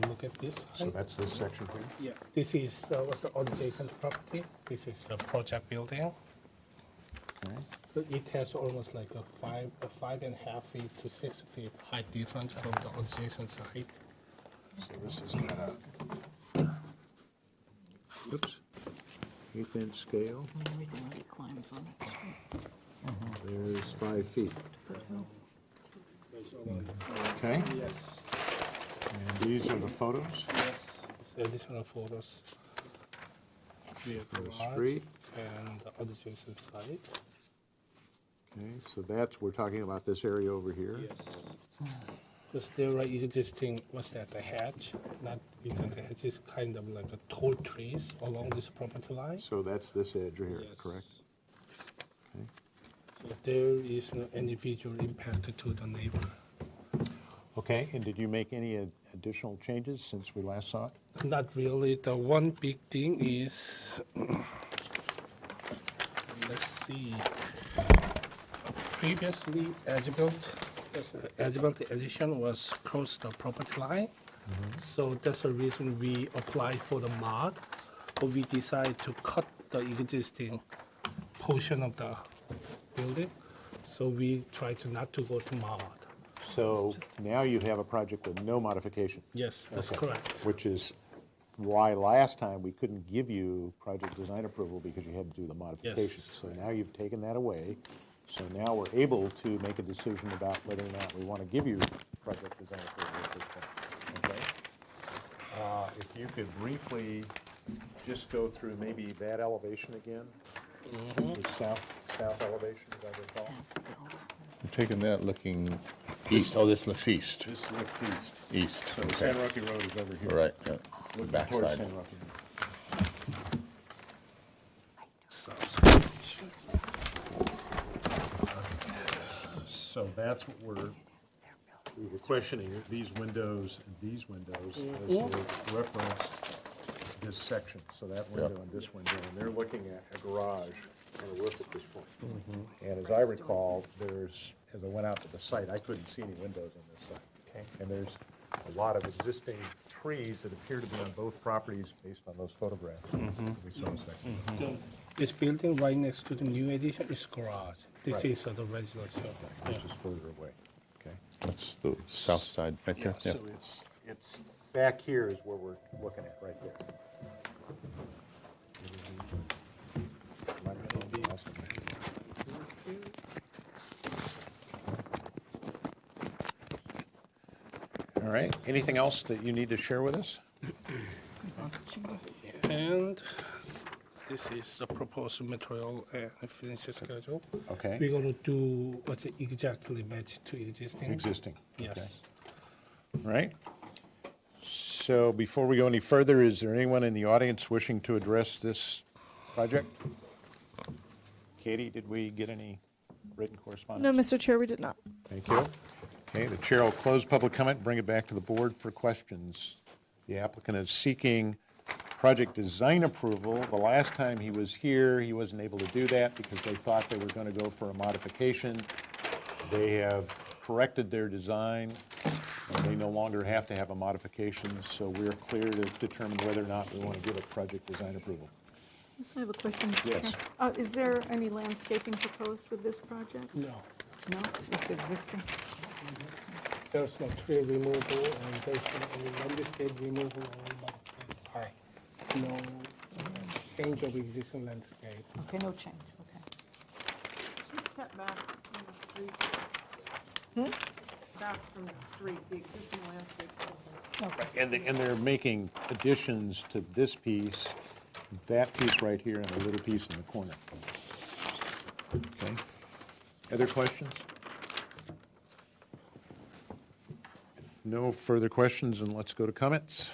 look at this. So height. that's this section here? Yeah, this is what's the adjacent property. This is the project building. Okay. So it has almost like a 5.5 feet to 6 feet height difference from the adjacent site. So this is kind of, oops, 8-inch scale. Everything that he climbs on it. There's 5 feet. Okay. Yes. And these are the photos Yes, it's additional photos. We have for the garage street. and the adjacent site. Okay, so that's, we're talking about this area over here. Yes. Because there are existing, what's that, the hatch, not because it has this kind of like a tall trees along this property line. So that's this edge right here, Yes. correct? Okay. So there is no any visual impact to the neighbor. Okay, and did you make any additional changes since we last saw it? Not really. The one big thing is, let's see. Previously, as-built addition was close to the property line. So that's the reason we applied for the mod, but we decided to cut the existing portion of the building. So we try to not to go to mod. So now you have a project with no modification? Yes, that's Okay. correct. Which is why last time we couldn't give you project design approval because you had to do the modifications. Yes. So now you've taken that away. So now we're able to make a decision about whether or not we want to give you project design approval at this point. Okay? If you could briefly just go through maybe that elevation again, the south elevation, as I recall. I'm taking that looking east. Oh, this looks east. This looks east. East, So okay. San Roque Road is over here. Right, yeah. Looking Back towards side. San Roque. So that's what we were questioning, these windows and these windows as they reference this section. So that window and this window, and they're looking at a garage and a roof at this point. And as I recall, there's, as I went out to the site, I couldn't see any windows on this side. Okay. And there's a lot of existing trees that appear to be on both properties based on those photographs that we saw a second ago. This building right next to the new addition is garage. This Right. is the residential. Which is further away, okay? That's the south side right there. So it's, back here is where we're looking at, right there. All right, anything else that you need to share with us? And this is the proposed material and finish schedule. Okay. We're going to do what's exactly matched to existing. Existing, Yes. All right. So before we go any further, is there anyone in the audience wishing to address this project? Katie, did we get any written correspondence? No, Mr. Chair, we did not. Thank you. Okay, the chair will close public comment and bring it back to the board for questions. The applicant is seeking project design approval. The last time he was here, he wasn't able to do that because they thought they were going to go for a modification. They have corrected their design, and they no longer have to have a modification, so we're clear to determine whether or not we want to give it project design approval. Yes, I have a question, Mr. Yes. Chair. Is there any landscaping proposed with this project? No. No, it's existing. There's no tree removal and there's no any landscape removal or modifications. Sorry. No change of existing landscape. Okay, no change, okay. It's set back from the street. Back from the street, the existing landscape. And they're making additions to this piece, that piece right here, and a little piece in the corner. Okay. Other questions? If no further questions, then let's go to comments.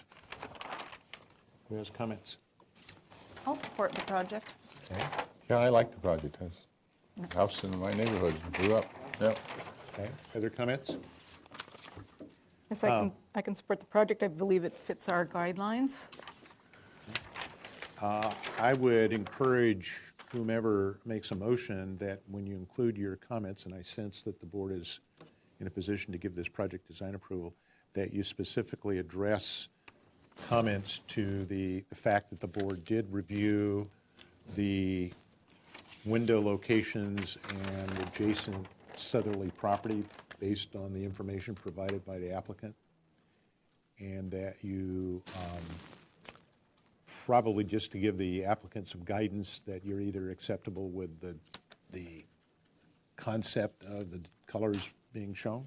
Who has comments? I'll support the project. Okay. Yeah, I like the project. It's a house in my neighborhood, grew up, yeah. Okay. Other comments? Yes, I can support the project. I believe it fits our guidelines. I would encourage whomever makes a motion that when you include your comments, and I sense that the board is in a position to give this project design approval, that you specifically address comments to the fact that the board did review the window locations and adjacent southerly property based on the information provided by the applicant, and that you probably just to give the applicant some guidance that you're either acceptable with the concept of the colors being shown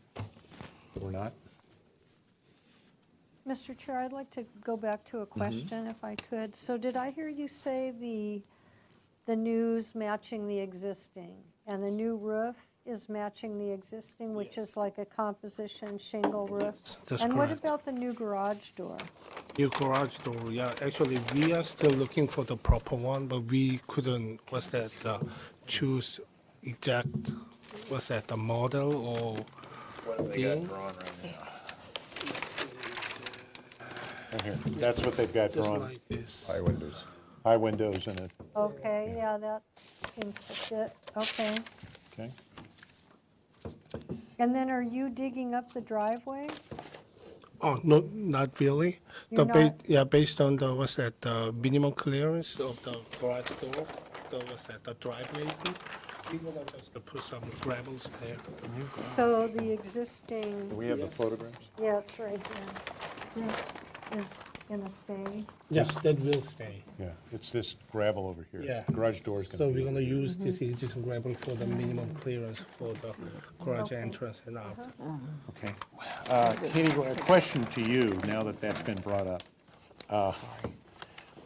or not. Mr. Chair, I'd like to go back to a question if I could. So did I hear you say the news matching the existing and the new roof is matching the existing, which is like a composition shingle roof? That's And what correct. about the new garage door? New garage door, yeah. Actually, we are still looking for the proper one, but we couldn't, choose exact, the model or What have they got thing. drawn right now? Right here, that's what they've got Just drawn. like this. High windows. High windows in it, Okay, yeah, that seems to fit, okay. okay? And then are you digging up the driveway? Oh, no, not really. You're not? Yeah, based on the, the minimum clearance of the garage door, the driveway thing. We're gonna just put some gravels there. So the existing, Do we have the photographs? yeah, it's right there. This is gonna stay. Yes, that will stay. Yeah, it's this gravel over here. Yeah. The garage door is So going to we're be, gonna use this existing gravel for the minimum clearance for the garage entrance and out. okay. Katie, a question to you, now that that's been brought up.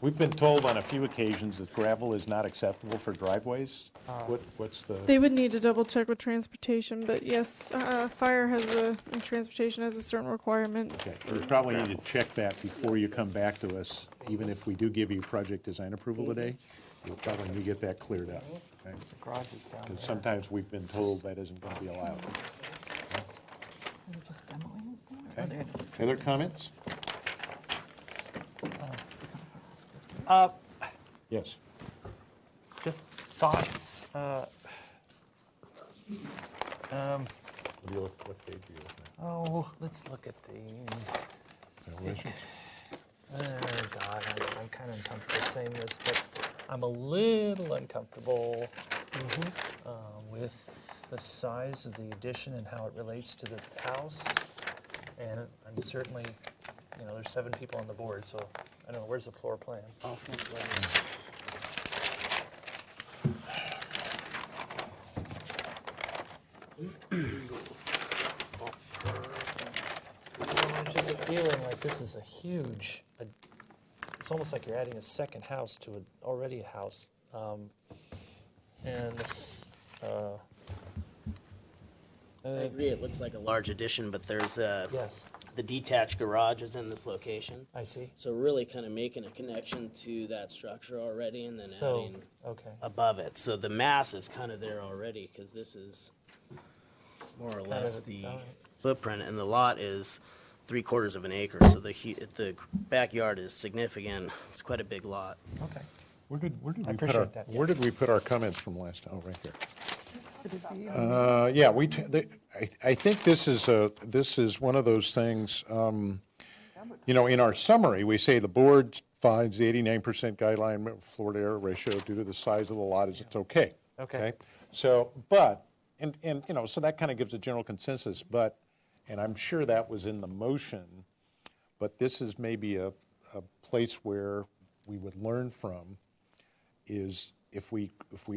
We've been told on a few occasions that gravel is not acceptable for driveways. What's the, They would need to double check with transportation, but yes, fire has and transportation has a certain requirement. okay, you probably need to check that before you come back to us, even if we do give you project design approval today. You'll probably need to get that cleared up, okay? The garage is down Because there. sometimes we've been told that isn't going to be allowed. Okay. Other comments? Yes. Just thoughts. What page are you looking Oh, let's look at the. at? Elevations? Oh God, I'm kind of uncomfortable saying this, but I'm a little uncomfortable with the size of the addition and how it relates to the house. And I'm certainly, there's 7 people on the board, so I don't know, where's the floor plan? I'm just feeling like this is a huge, it's almost like you're adding a second house to already a house. And I agree, it looks like a large addition, but there's yes, the detached garage is in this location. I see. So really kind of making a connection to that structure already and then So, adding okay. above it. So the mass is kind of there already because this is more or less the footprint, and the lot is 3/4 of an acre. So the backyard is significant. It's quite a big lot. Okay. Where did we put our, appreciate that, where did we put our comments from last, oh, right here. Yeah, I think this is one of those things, in our summary, we say the board finds the 89% guideline floor to area ratio due to the size of the lot is it's okay. Okay. So, so that kind of gives a general consensus, and I'm sure that was in the motion, but this is maybe a place where we would learn from is if we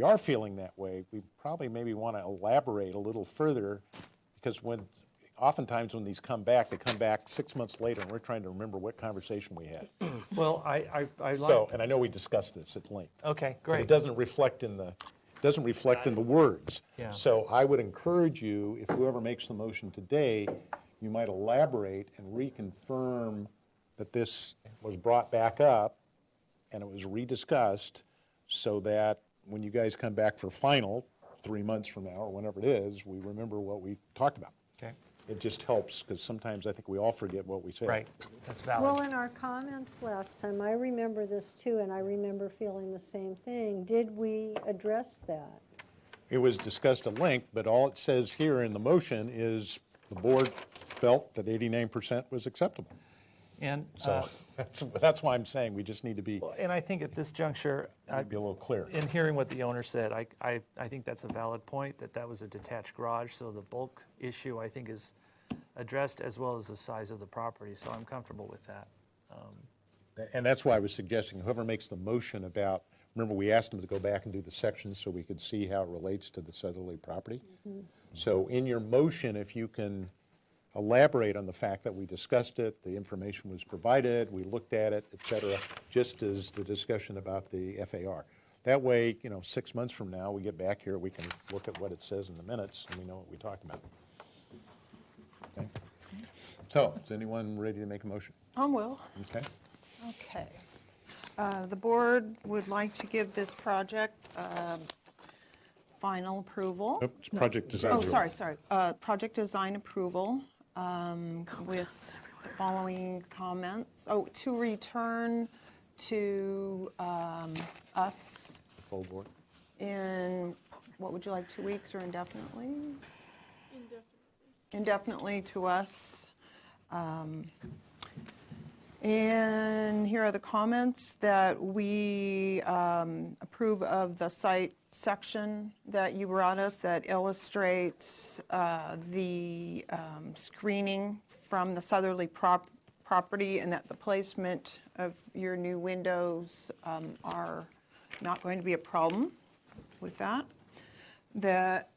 are feeling that way, we probably maybe want to elaborate a little further, because oftentimes when these come back, they come back 6 months later, and we're trying to remember what conversation we had. Well, I like. So, and I know we discussed this at length. Okay, But it great. doesn't reflect in the words. Yeah. So I would encourage you, if whoever makes the motion today, you might elaborate and reconfirm that this was brought back up and it was rediscussed, so that when you guys come back for final 3 months from now or whenever it is, we remember what we talked about. Okay, It just helps, because sometimes I think we all forget what we said. right, that's Well, valid. in our comments last time, I remember this too, and I remember feeling the same thing. Did we address that? It was discussed at length, but all it says here in the motion is the board felt that 89% was acceptable. And, So that's why I'm saying we just need to be and I think at this juncture, a little clear. in hearing what the owner said, I think that's a valid point, that was a detached garage, so the bulk issue, I think, is addressed, as well as the size of the property, so I'm comfortable with that. And that's why I was suggesting whoever makes the motion about, remember, we asked them to go back and do the sections so we could see how it relates to the southerly property. So in your motion, if you can elaborate on the fact that we discussed it, the information was provided, we looked at it, et cetera, just as the discussion about the FAR. That way, 6 months from now, we get back here, we can look at what it says in the minutes, and we know what we talked about. Okay? So, is anyone ready to make a motion? I will. Okay? Okay. The board would like to give this project final approval. Nope, it's project design. Oh, approval. sorry. Project design approval with the following comments. Oh, to return to us Full board. in, what would you like, 2 weeks or indefinitely? Indefinitely to us. And here are the comments that we approve of the site section that you brought us that illustrates the screening from the southerly property, and that the placement of your new windows are not going to be a problem with that. That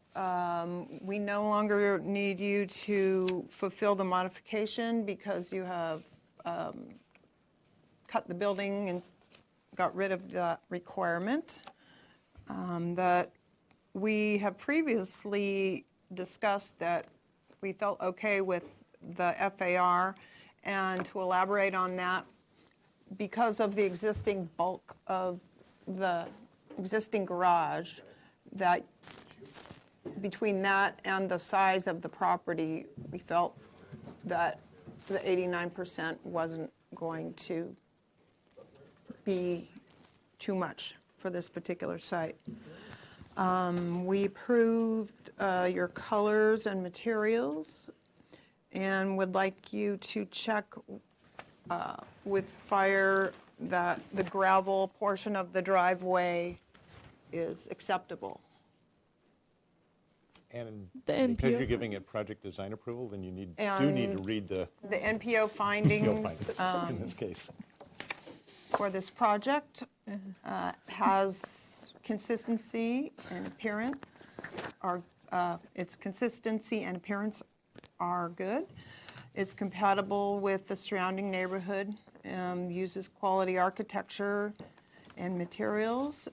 we no longer need you to fulfill the modification because you have cut the building and got rid of the requirement. That we have previously discussed that we felt okay with the FAR, and to elaborate on that, because of the existing bulk of the existing garage, that between that and the size of the property, we felt that the 89% wasn't going to be too much for this particular site. We approved your colors and materials, and would like you to check with fire that the gravel portion of the driveway is acceptable. And The because NPO you're giving it project design approval, then you do need to And read the The NPO findings findings in this case. for this project has consistency and appearance, its consistency and appearance are good. It's compatible with the surrounding neighborhood, uses quality architecture and materials,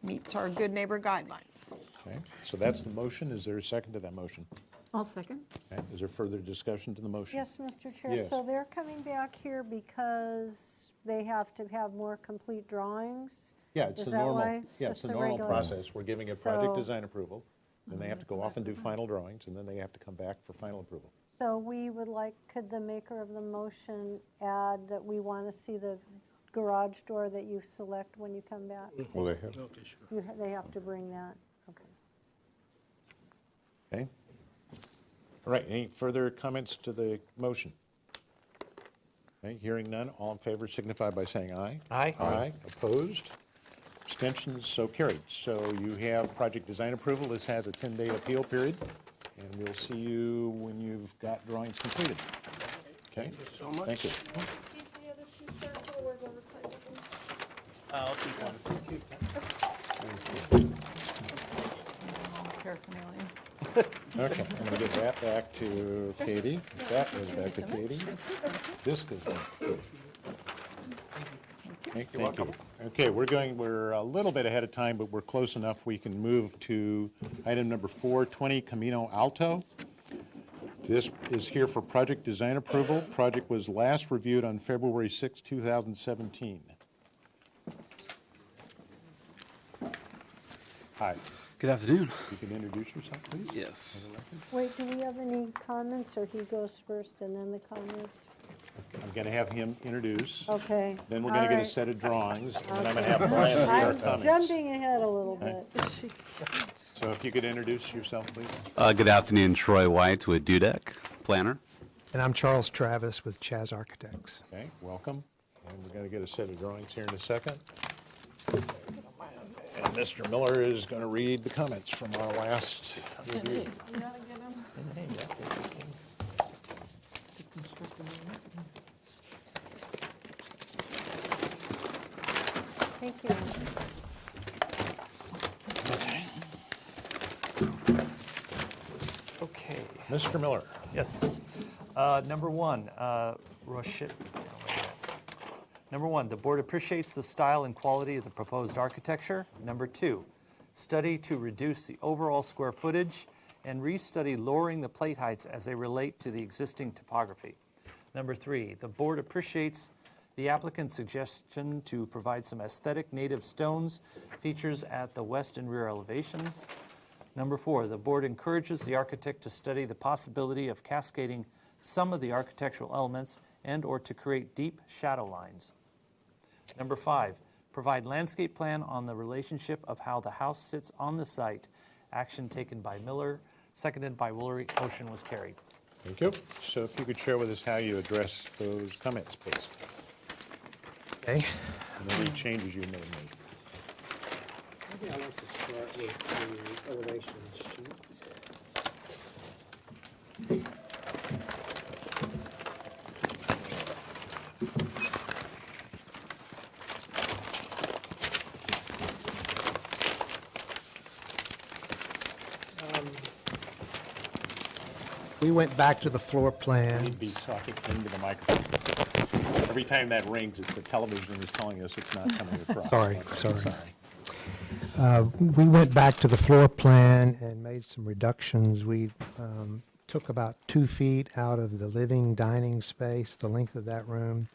meets our good neighbor guidelines. Okay, so that's the motion. Is there a second to that motion? I'll second. Okay, is there further discussion to the motion? Yes, Mr. Chair. Yes. So they're coming back here because they have to have more complete drawings? Yeah, it's Is the that normal, why? yeah, That's it's the the normal regular- process. We're giving it project So- design approval, then they have to go off and do final drawings, and then they have to come back for final approval. So we would like, could the maker of the motion add that we want to see the garage door that you select when you come back? Well, they have, Okay, sure. They have to bring that, okay. Okay? All right, any further comments to the motion? Okay, hearing none, all in favor signify by saying aye. Aye. Aye, opposed, abstentions, so carried. So you have project design approval. This has a 10-day appeal period, and we'll see you when you've got drawings completed. Okay? Thank you so much. Thank you. I'll keep one. Paraphernalia. Okay, I'm going to give that back to Katie. That goes back to Katie. This goes back to Katie. Thank you. Okay, we're a little bit ahead of time, but we're close enough. We can move to item number 4, 20 Camino Alto. This is here for project design approval. Project was last reviewed on February 6, 2017. Hi. Good afternoon. You can introduce yourself, please? Yes. Wait, do we have any comments, or he goes first and then the comments? I'm going to have him introduce. Okay. Then we're going to get a All set of drawings, and then I'm going to Okay. have Brian read our I'm comments. jumping ahead a little bit. So if you could introduce yourself, please. Good afternoon, Troy White with Dudek Planner. And I'm Charles Travis with Chaz Architects. Okay, welcome. And we're going to get a set of drawings here in a second. And Mr. Miller is going to read the comments from our last review. Hey, that's interesting. Thank you. Okay. Mr. Miller. Yes. Number 1, Number 1, the board appreciates the style and quality of the proposed architecture. Number 2, study to reduce the overall square footage and restudy lowering the plate heights as they relate to the existing topography. Number 3, the board appreciates the applicant's suggestion to provide some aesthetic native stones features at the west and rear elevations. Number 4, the board encourages the architect to study the possibility of cascading some of the architectural elements and/or to create deep shadow lines. Number 5, provide landscape plan on the relationship of how the house sits on the site. Action taken by Miller, seconded by Woolery. Motion was carried. Thank you. So if you could share with us how you address those comments, please. Okay. And any changes you may make. Maybe I'd like to start with the elevation sheet. We went back to the floor plan. You'd be talking into the microphone. Every time that rings, the television is telling us it's not coming across. Sorry. We went back to the floor plan and made some reductions. We took about 2 feet out of the living dining space, the length of that room.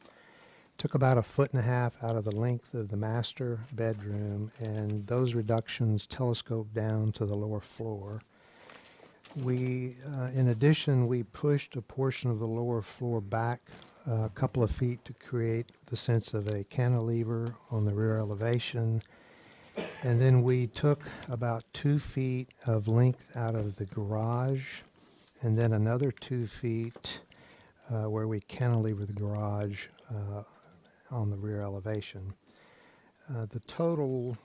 Took about 1.5 feet out of the length of the master bedroom, and those reductions telescoped down to the lower floor. We, in addition, we pushed a portion of the lower floor back a couple of feet to create the sense of a cantilever on the rear elevation. And then we took about 2 feet of length out of the garage, and then another 2 feet where we cantilever the garage on the rear elevation. The total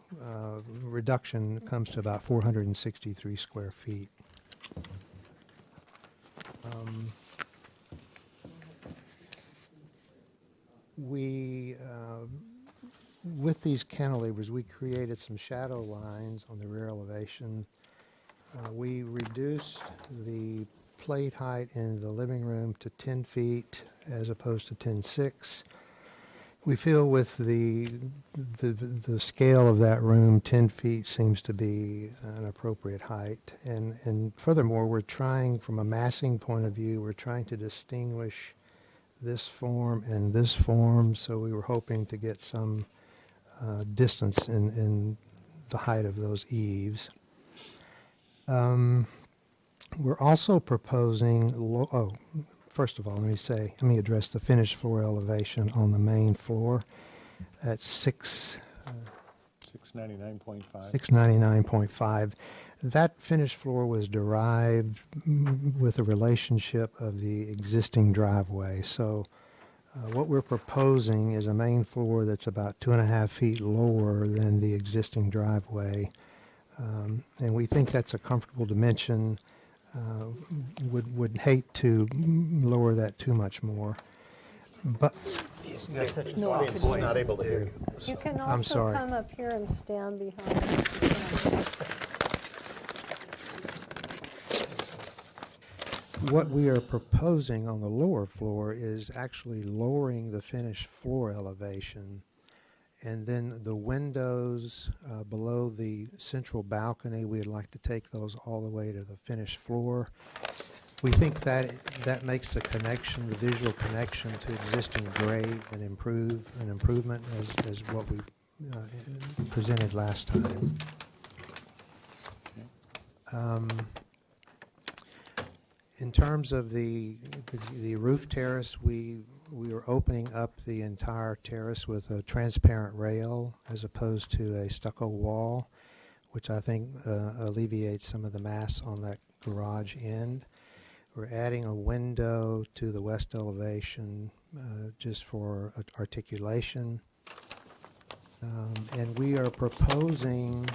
reduction comes to about 463 square feet. With these cantilevers, we created some shadow lines on the rear elevation. We reduced the plate height in the living room to 10 feet as opposed to 10.6. We feel with the scale of that room, 10 feet seems to be an appropriate height. And furthermore, we're trying, from a massing point of view, we're trying to distinguish this form and this form, so we were hoping to get some distance in the height of those eaves. We're also proposing, first of all, let me address the finished floor elevation on the main floor at 699.5. 699.5. That finished floor was derived with a relationship of the existing driveway. So what we're proposing is a main floor that's about 2.5 feet lower than the existing driveway. And we think that's a comfortable dimension. Would hate to lower that too much more. But You got such a No, soft it's voice. Not able to hear you. You can I'm also sorry. come up here and stand behind us. What we are proposing on the lower floor is actually lowering the finished floor elevation, and then the windows below the central balcony, we'd like to take those all the way to the finished floor. We think that makes the connection, the visual connection to existing grade an improvement as what we presented last time. In terms of the roof terrace, we are opening up the entire terrace with a transparent rail as opposed to a stucco wall, which I think alleviates some of the mass on that garage end. We're adding a window to the west elevation just for articulation. And we are proposing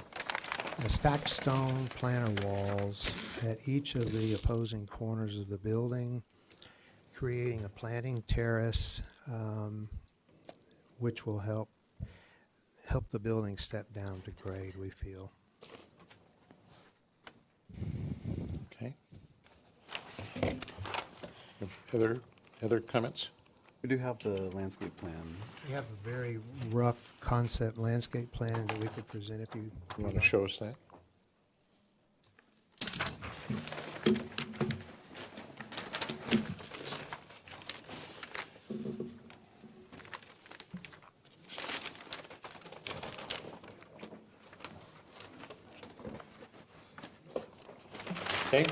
stacked stone planter walls at each of the opposing corners of the building, creating a planting terrace, which will help the building step down to grade, we feel. Okay. Other comments? We do have the landscape plan. We have a very rough concept landscape plan that we could present if you. You want to show us that? Okay.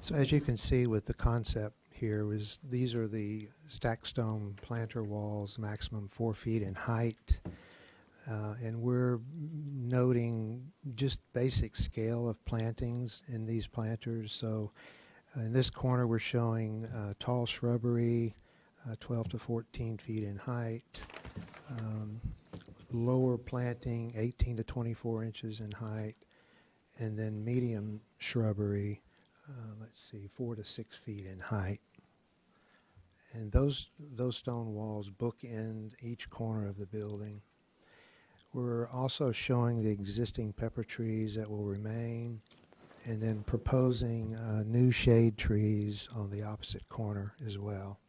So as you can see with the concept here these are the stacked stone planter walls, maximum 4 feet in height. And we're noting just basic scale of plantings in these planters. So in this corner, we're showing tall shrubbery, 12 to 14 feet in height. Lower planting, 18 to 24 inches in height. And then medium shrubbery, let's see, 4 to 6 feet in height. And those stone walls bookend each corner of the building. We're also showing the existing pepper trees that will remain, and then proposing new shade trees on the opposite corner as well.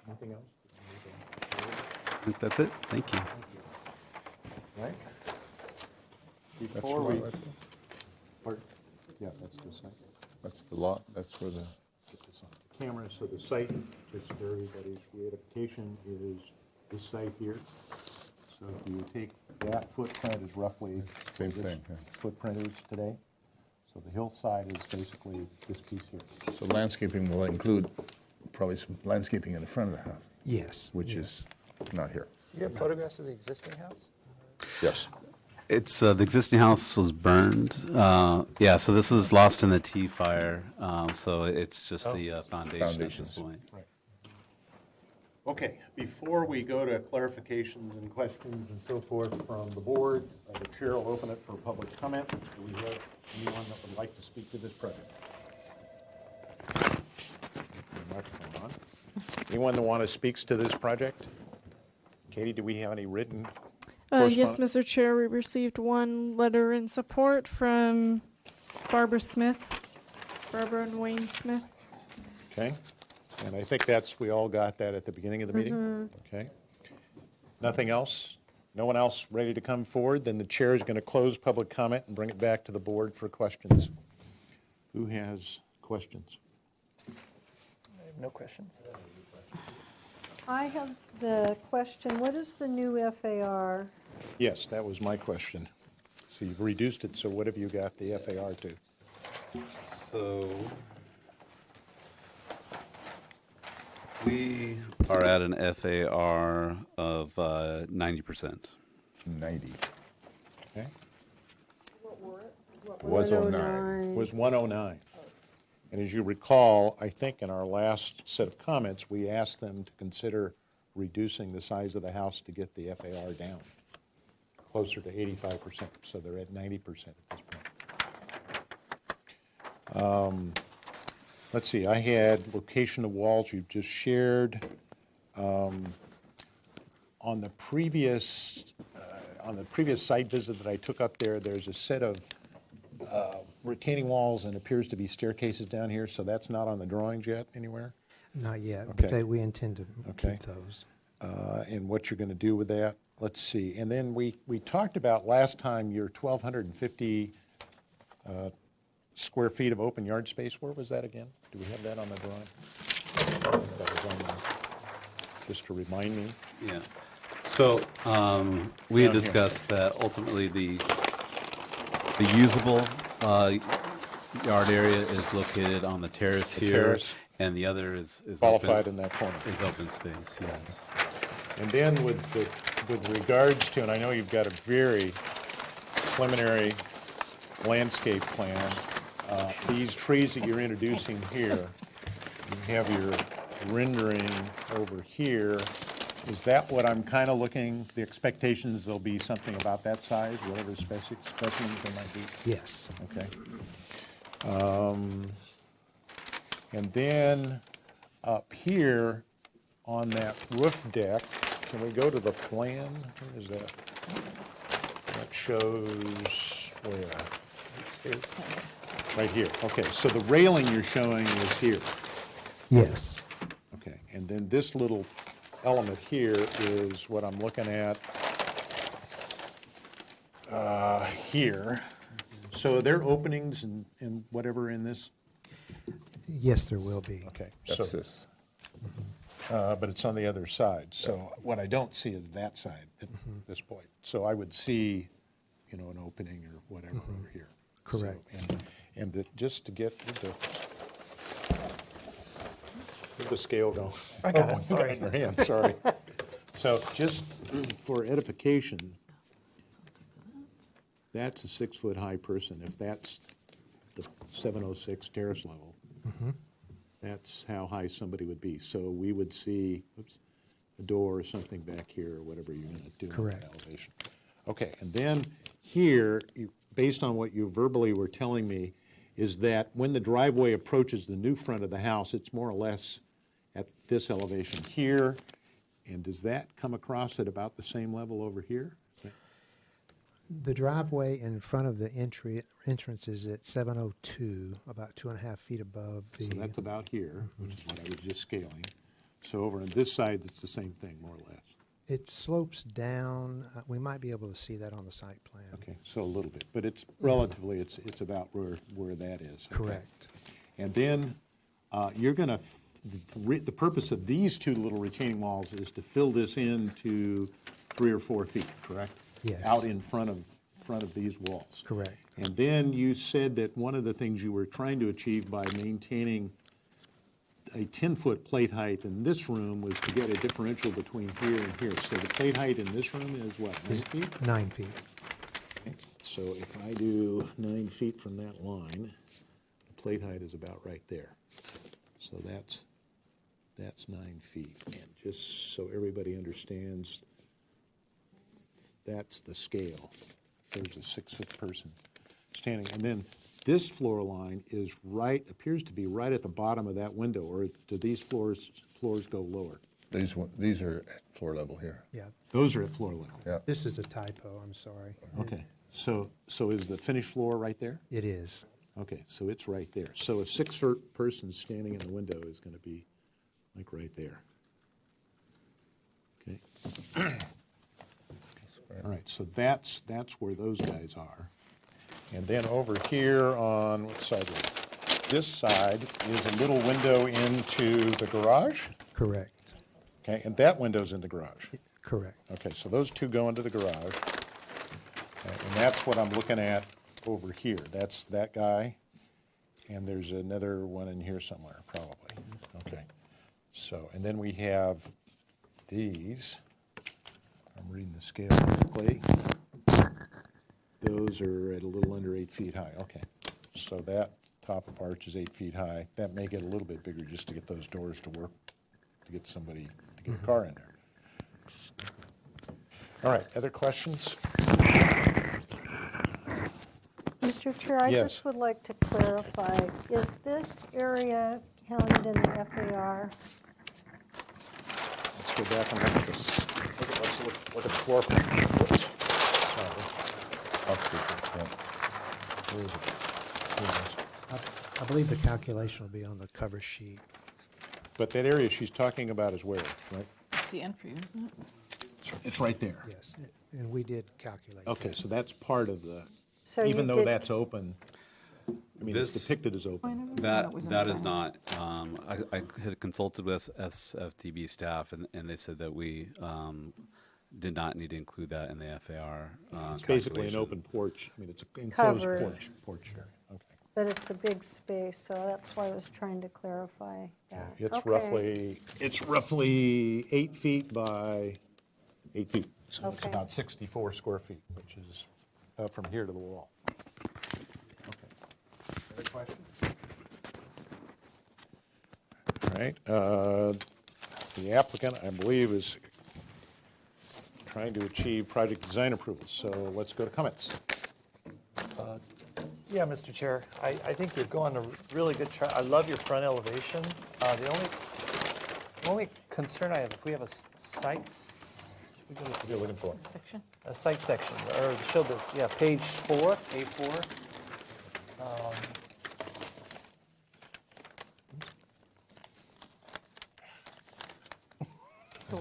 Anything else? I think that's it. Thank you. Right? Before we, yeah, that's the site. That's the lot, that's where the, Camera, so the site, just for everybody's reification, is this site here. So if you take that footprint is roughly Same this thing, yeah. footprint is today. So the hillside is basically this piece here. So landscaping will include probably some landscaping in the front of the house, Yes. which is not here. You have photographs of the existing house? Yes. It's, the existing house was burned. Yeah, so this is lost in the T fire. So it's just the foundation at this Foundations. point. Right. Okay, before we go to clarifications and questions and so forth from the board, the chair will open it for public comment. Do we have anyone that would like to speak to this project? Microphone on. Anyone that want to speak to this project? Katie, do we have any written Yes, correspondence? Mr. Chair, we received one letter in support from Barbara and Wayne Smith. Okay, and I think we all got that at the beginning of the meeting? Okay. Nothing else? No one else ready to come forward? Then the chair is going to close public comment and bring it back to the board for questions. Who has questions? I have no questions. I have the question, what is the new FAR? Yes, that was my question. So you've reduced it, so what have you got the FAR to? So we are at an FAR of 90%. 90. Okay. Was 09. Was 109. And as you recall, I think in our last set of comments, we asked them to consider reducing the size of the house to get the FAR down, closer to 85%. So they're at 90% at this point. Let's see, I had location of walls you've just shared. On the previous site visit that I took up there, there's a set of retaining walls and appears to be staircases down here, so that's not on the drawings yet anywhere? Not yet, Okay. but we intend to Okay. keep those. And what you're going to do with that. Let's see. And then we talked about last time your 1,250 square feet of open yard space. Where was that again? Do we have that on the drawing? That was on the, just to remind me. Yeah. So we had Down here. discussed that ultimately the usable yard area is located on the terrace The here, terrace. and the other is Qualified open, in that corner. is open space. Yes. And then with regards to, and I know you've got a very preliminary landscape plan, these trees that you're introducing here, you have your rendering over here, is that what I'm kind of looking, the expectations there'll be something about that size, whatever specimens there might be? Yes. Okay. And then up here on that roof deck, can we go to the plan? Where is that? That shows where? Here. Right here. Okay, so the railing you're showing is here. Yes. Okay, and then this little element here is what I'm looking at here. So are there openings and whatever in this? Yes, there will be. Okay. That's so- this. But it's on the other side. So what I don't see is that side at this point. So I would see, you know, an opening or whatever over here. Correct. So, and just to get the scale going. I got it, You sorry. it in your hand, sorry. So just for edification, that's a 6-foot-high person. If that's the 706 terrace level, that's how high somebody would be. So we would see, a door or something back here, or whatever you're going to do on Correct. that elevation. Okay, and then here, based on what you verbally were telling me, is that when the driveway approaches the new front of the house, it's more or less at this elevation here. And does that come across at about the same level over here? The driveway in front of the entrance is at 702, about 2.5 feet above the. So that's about here, which is what I was just scaling. So over on this side, it's the same thing, more or less. It slopes down. We might be able to see that on the site plan. Okay, so a little bit, but it's relatively, it's about where that is. Okay. Correct. And then you're going to, the purpose of these two little retaining walls is to fill this into 3 or 4 feet, correct? Yes. Out in front of these walls. Correct. And then you said that one of the things you were trying to achieve by maintaining a 10-foot plate height in this room was to get a differential between here and here. So the plate height in this room is what, 9 feet? 9 feet. Okay. So if I do 9 feet from that line, the plate height is about right there. So that's 9 feet. And just so everybody understands, that's the scale. There's a 6-foot person standing. And then this floor line is appears to be right at the bottom of that window, or do these floors go lower? These are at floor level here. Yeah. Those are at floor level. Yeah. This is a typo, I'm sorry. Okay. So is the finished floor right there? It is. Okay, so it's right there. So a 6-foot person standing in the window is going to be like right there. Okay. All right, so that's where those guys are. And then over here on, what side? This side is a little window into the garage? Correct. Okay, and that window's in the garage? Correct. Okay, so those two go into the garage. And that's what I'm looking at over here. That's that guy, and there's another one in here somewhere, probably. Okay, so, and then we have these. I'm reading the scale correctly. Those are at a little under 8 feet high. Okay, so that top of arch is 8 feet high. That may get a little bit bigger just to get those doors to work, to get somebody, to get a car in there. All right, other questions? Mr. Chair, I Yes. just would like to clarify, is this area counted in the FAR? Let's go back and look at this. Let's look at the floor plan. Whoops. Where is it? Here it is. I believe the calculation will be on the cover sheet. But that area she's talking about is where, right? It's the entry, isn't it? It's right there. Yes, and we did calculate. Okay, so that's part of the, So even you though did- that's open, I mean, it's This- depicted as open. That is not. I had consulted with SFTB staff, and they said that we did not need to include that in the FAR. It's basically an calculation. open porch. I mean, it's an enclosed Covered. porch area. Okay. But it's a big space, so that's why I was trying to clarify that. It's Okay. roughly 8 feet by 8 feet. So it's Okay. about 64 square feet, which is from here to the wall. Okay. Other questions? All right. The applicant, I believe, is trying to achieve project design approval, so let's go to comments. Yeah, Mr. Chair, I think you're going a really good track. I love your front elevation. The only concern I have, if we have a site, What are you looking for? Section. a site section, or show the, yeah, page 4, A4.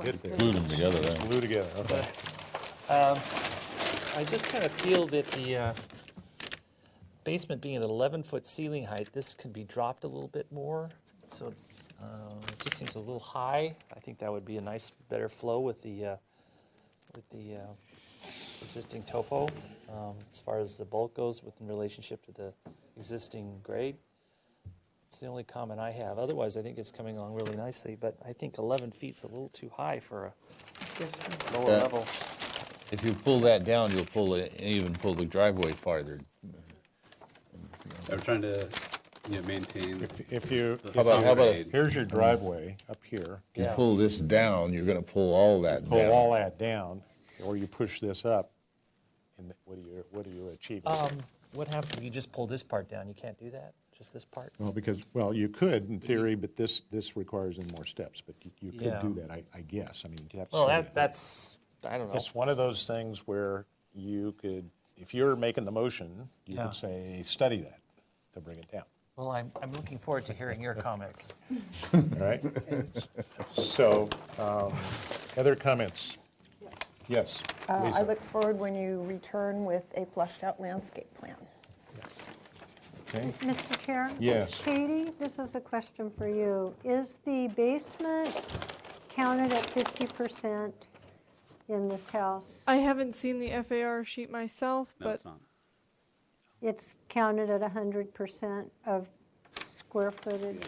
Get there. Glued them together Let's then. glue together, okay. I just kind of feel that the basement being at 11-foot ceiling height, this could be dropped a little bit more. So it just seems a little high. I think that would be a nice, better flow with the existing topo, as far as the bulk goes in relationship to the existing grade. It's the only comment I have. Otherwise, I think it's coming along really nicely, but I think 11 feet's a little too high for a lower level. If you pull that down, you'll even pull the driveway farther. I'm trying to, maintain. How about here's your driveway up here. You pull this down, you're gonna pull all that down. Pull all that down, or you push this up, and what do you achieve? What happens if you just pull this part down? You can't do that? Just this part? Well, you could in theory, but this requires more steps, but you could Yeah. do that, I guess. I mean, you have to Well, study it. that's, I don't know. It's one of those things where you could, if you're making the motion, you Yeah. could say, study that to bring it down. Well, I'm looking forward to hearing your comments. All right? So, other comments? Yes, I Lisa. look forward when you return with a fleshed-out landscape plan. Okay. Mr. Chair? Yes. Katie, this is a question for you. Is the basement counted at 50% in this house? I haven't seen the FAR sheet myself, No, but it's not. It's counted at 100% of square footage?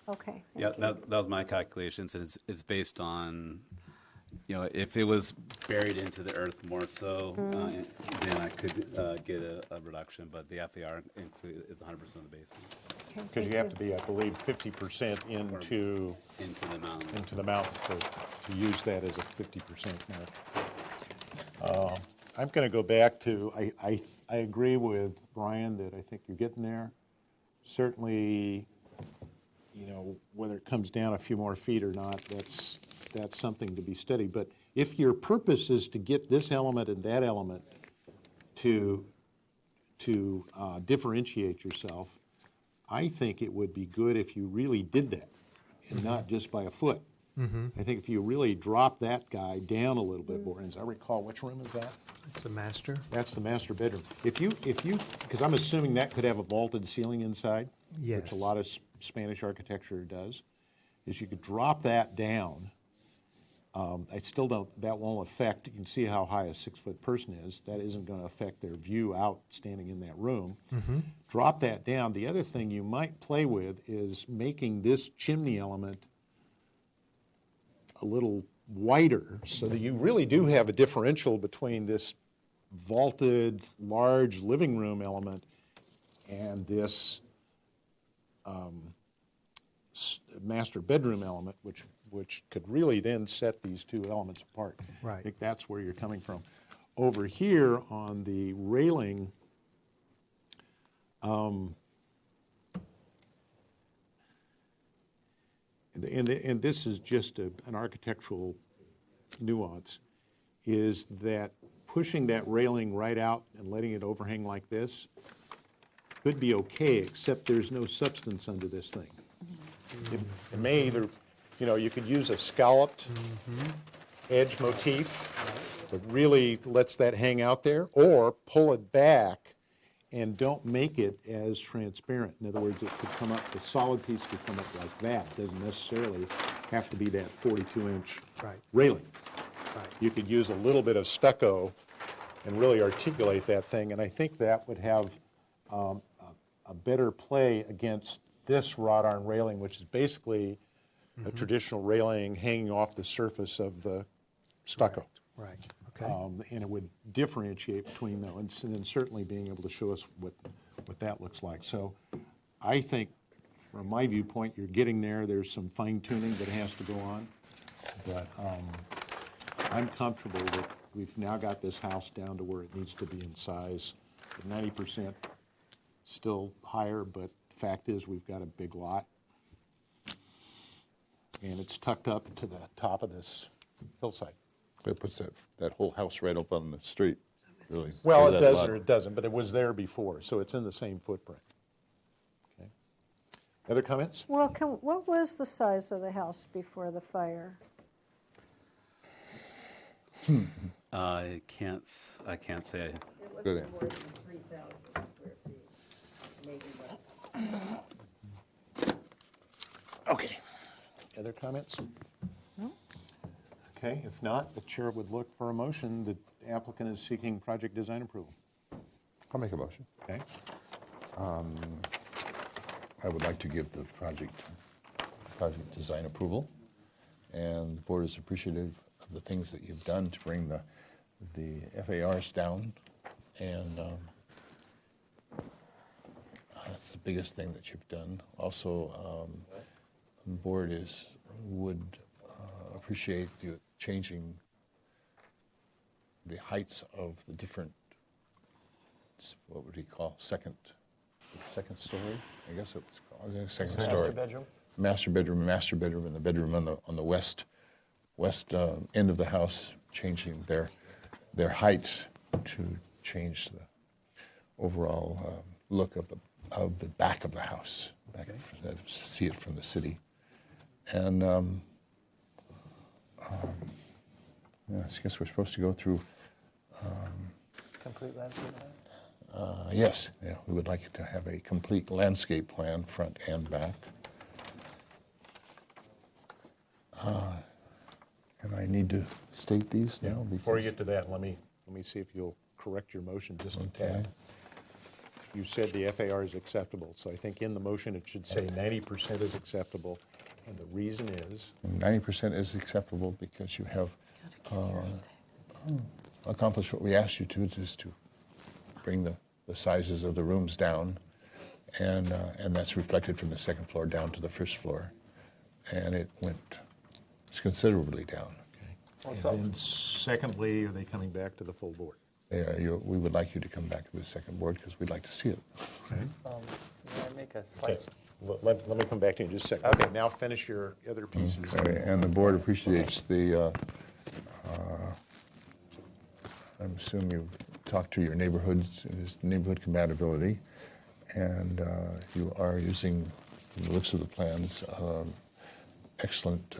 Okay, Yeah, thank you. that was my calculations, and it's based on, if it was buried into the earth more so, then I could get a reduction, but the FAR is 100% of the basement. Okay, Because you thank have to be, I believe, 50% into Into the mountain. to use that as a 50% mark. I'm going to go back to, I agree with Brian that I think you're getting there. Certainly, whether it comes down a few more feet or not, that's something to be studied. But if your purpose is to get this element and that element to differentiate yourself, I think it would be good if you really did that and not just by a foot. I think if you really drop that guy down a little bit more, as I recall, which room is that? It's the master. That's the master bedroom. If you, because I'm assuming that could have a vaulted ceiling inside. Which Yes. a lot of Spanish architecture does, is you could drop that down. That won't affect, you can see how high a 6-foot person is. That isn't going to affect their view out standing in that room. Drop that down. The other thing you might play with is making this chimney element a little wider so that you really do have a differential between this vaulted, large living room element and this master bedroom element, which could really then set these two elements apart. Right. I think that's where you're coming from. Over here on the railing, and this is just an architectural nuance, is that pushing that railing right out and letting it overhang like this could be okay, except there's no substance under this thing. It may either, you could use a scalloped edge motif that really lets that hang out there, or pull it back and don't make it as transparent. In other words, it could come up, the solid piece could come up like that. It doesn't necessarily have to be that 42-inch railing. You could use a little bit of stucco and really articulate that thing, and I think that would have a better play against this wrought iron railing, which is basically a traditional railing hanging off the surface of the stucco. Right, okay. And it would differentiate between those, and then certainly being able to show us what that looks like. So I think from my viewpoint, you're getting there. There's some fine tuning that has to go on. But I'm comfortable that we've now got this house down to where it needs to be in size. At 90%, still higher, but the fact is we've got a big lot. And it's tucked up to the top of this hillside. It puts that whole house right up on the street, really. Well, Or it that does lot. or it doesn't, but it was there before, so it's in the same footprint. Okay. Other comments? Well, what was the size of the house before the fire? I can't say. Good answer. Okay. Other comments? No. Okay, if not, the chair would look for a motion. The applicant is seeking project design approval. I'll make a motion. Okay. I would like to give the project design approval, and the board is appreciative of the things that you've done to bring the FARs down, and that's the biggest thing that you've done. Also, the board would appreciate you changing the heights of the different, what would he call, second story? I guess it was called second story. Master bedroom? Master bedroom, and the bedroom on the west end of the house, changing their heights to change the overall look of the back of the house, see it from the city. And yeah, I guess we're supposed to go through. Complete landscape plan? Yes, yeah, we would like to have a complete landscape plan, front and back. And I need to state these now? Before you get to that, let me see if you'll correct your motion just a tad. You said the FAR is acceptable, so I think in the motion it should say 90% is acceptable, and the reason is? 90% is acceptable because you have accomplished what we asked you to, is to bring the sizes of the rooms down, and that's reflected from the second floor down to the first floor, and it's considerably down. Okay. And then secondly, are they coming back to the full board? We would like you to come back to the second board because we'd like to see it. Okay. May I make a slight? Let me come back to you in just a second. Okay. Now finish your other pieces. Okay, and the board appreciates the, I assume you've talked to your neighborhoods, neighborhood compatibility, and you are using, from the looks of the plans, excellent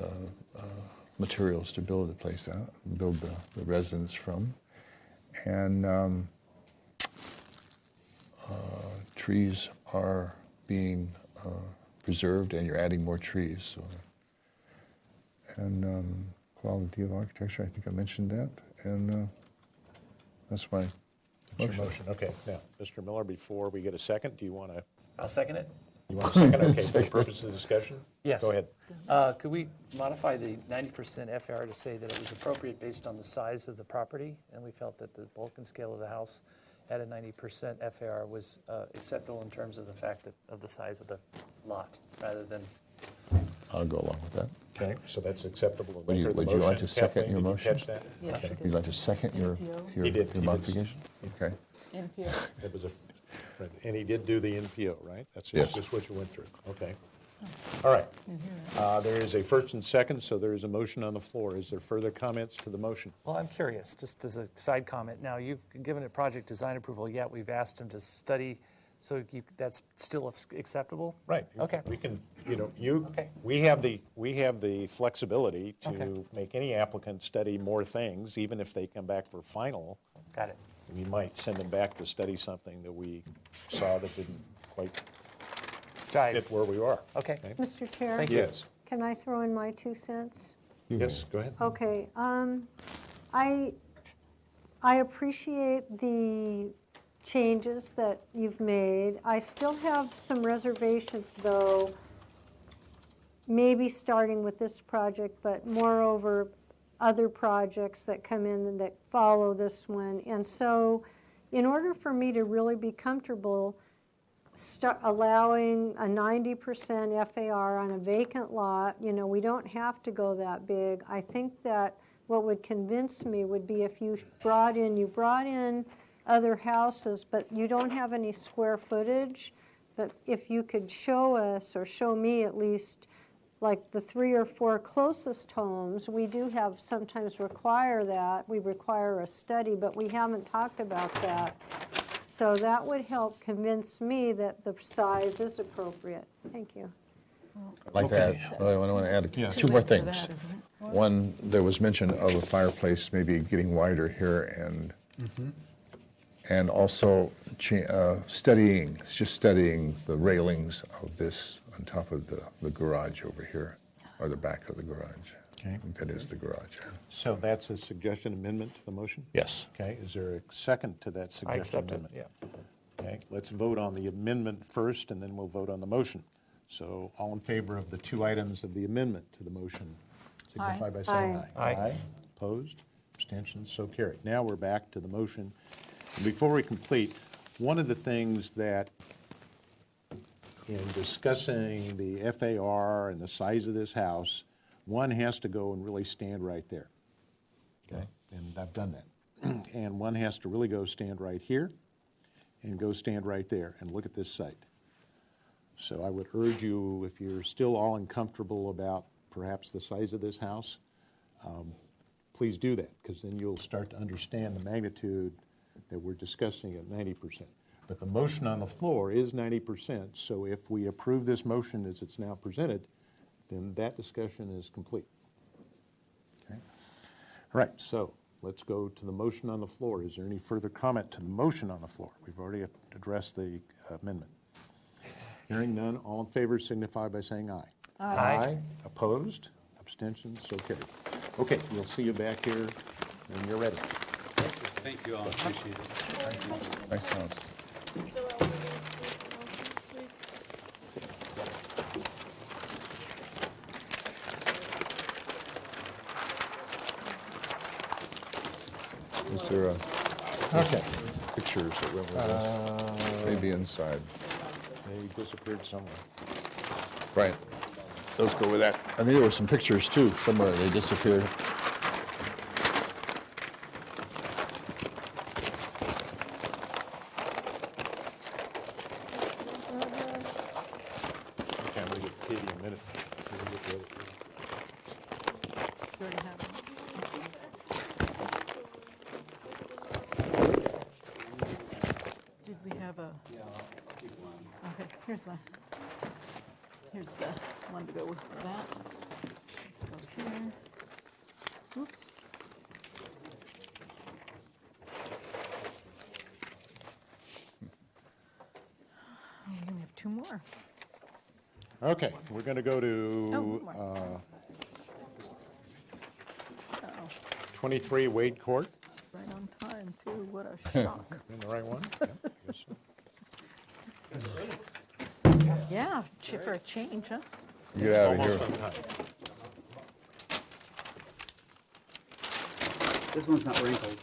materials to build the place out, build the residence from. And trees are being preserved, and you're adding more trees. So. And quality of architecture, I think I mentioned that. And that's my motion. Okay, now, Mr. Miller, before we get a second, do you want to? I'll second it. You want a second? Okay, for the purpose of discussion? Yes. Go ahead. Could we modify the 90% FAR to say that it was appropriate based on the size of the property? And we felt that the bulk and scale of the house at a 90% FAR was acceptable in terms of the fact that of the size of the lot, rather than. I'll go along with that. Okay, so that's acceptable. Would you like to second Kathleen, your did you motion? catch that? Yes, Okay. I did. Would you like to second your He did. modification? Okay. NPO. That was and he did do the NPO, right? That's Yes. just what you went through. Okay. All right. There is a first and second, so there is a motion on the floor. Is there further comments to the motion? Well, I'm curious, just as a side comment. Now, you've given it project design approval, yet we've asked him to study, so that's still acceptable? Right. Okay. We can, we have the flexibility to make any applicant study more things, even if they come back for final. Got it. We might send them back to study something that we saw that didn't quite fit where we are. Okay. Mr. Chair? Thank you. Yes. Can I throw in my 2 cents? Yes, go ahead. Okay, I appreciate the changes that you've made. I still have some reservations, though, maybe starting with this project, but moreover, other projects that come in and that follow this one. And so in order for me to really be comfortable allowing a 90% FAR on a vacant lot. You know, we don't have to go that big. I think that what would convince me would be if you brought in other houses, but you don't have any square footage. But if you could show us, or show me at least, like the 3 or 4 closest homes, we do have sometimes require that. We require a study, but we haven't talked about that. So that would help convince me that the size is appropriate. Thank you. Like that, I want to add two more things. One, there was mention of a fireplace maybe getting wider here, and also studying the railings of this on top of the garage over here, or the back of the garage. Okay. I think that is the garage. So that's a suggestion amendment to the motion? Yes. Okay, is there a second to that suggestion accept it, amendment? yeah. Okay, let's vote on the amendment first, and then we'll vote on the motion. So all in favor of the 2 items of the amendment to the motion, signify by saying aye. Aye. Opposed? Abstentions? So carried. Now we're back to the motion. And before we complete, one of the things that in discussing the FAR and the size of this house, one has to go and really stand right there. Okay? And I've done that. And one has to really go stand right here and go stand right there and look at this site. So I would urge you, if you're still all uncomfortable about perhaps the size of this house, please do that, because then you'll start to understand the magnitude that we're discussing at 90%. But the motion on the floor is 90%, so if we approve this motion as it's now presented, then that discussion is complete. Okay? All right, so let's go to the motion on the floor. Is there any further comment to the motion on the floor? We've already addressed the amendment. Hearing none, all in favor signify by saying aye. Aye. Opposed? Abstentions? So carried. Okay, we'll see you back here when you're ready. Thank you all, appreciate it. Nice house. Is there pictures that went with this? Maybe inside. They disappeared somewhere. Right. Those go with that. I think there were some pictures too, somewhere they disappeared. Okay, I'm going to give Katie a minute. We'll get the other- You already have it. Did we have a? Okay, here's the one to go with that. Let's go here. Oops. Oh, we only have 2 more. Okay, we're going to go Oh, to one more. Uh-oh. 23 Wade Court. Right on time, too. What a shock. In the right one? Yeah, I guess so. Yeah, for a change, huh? Get out of here. Almost on time. This one's not wrinkled.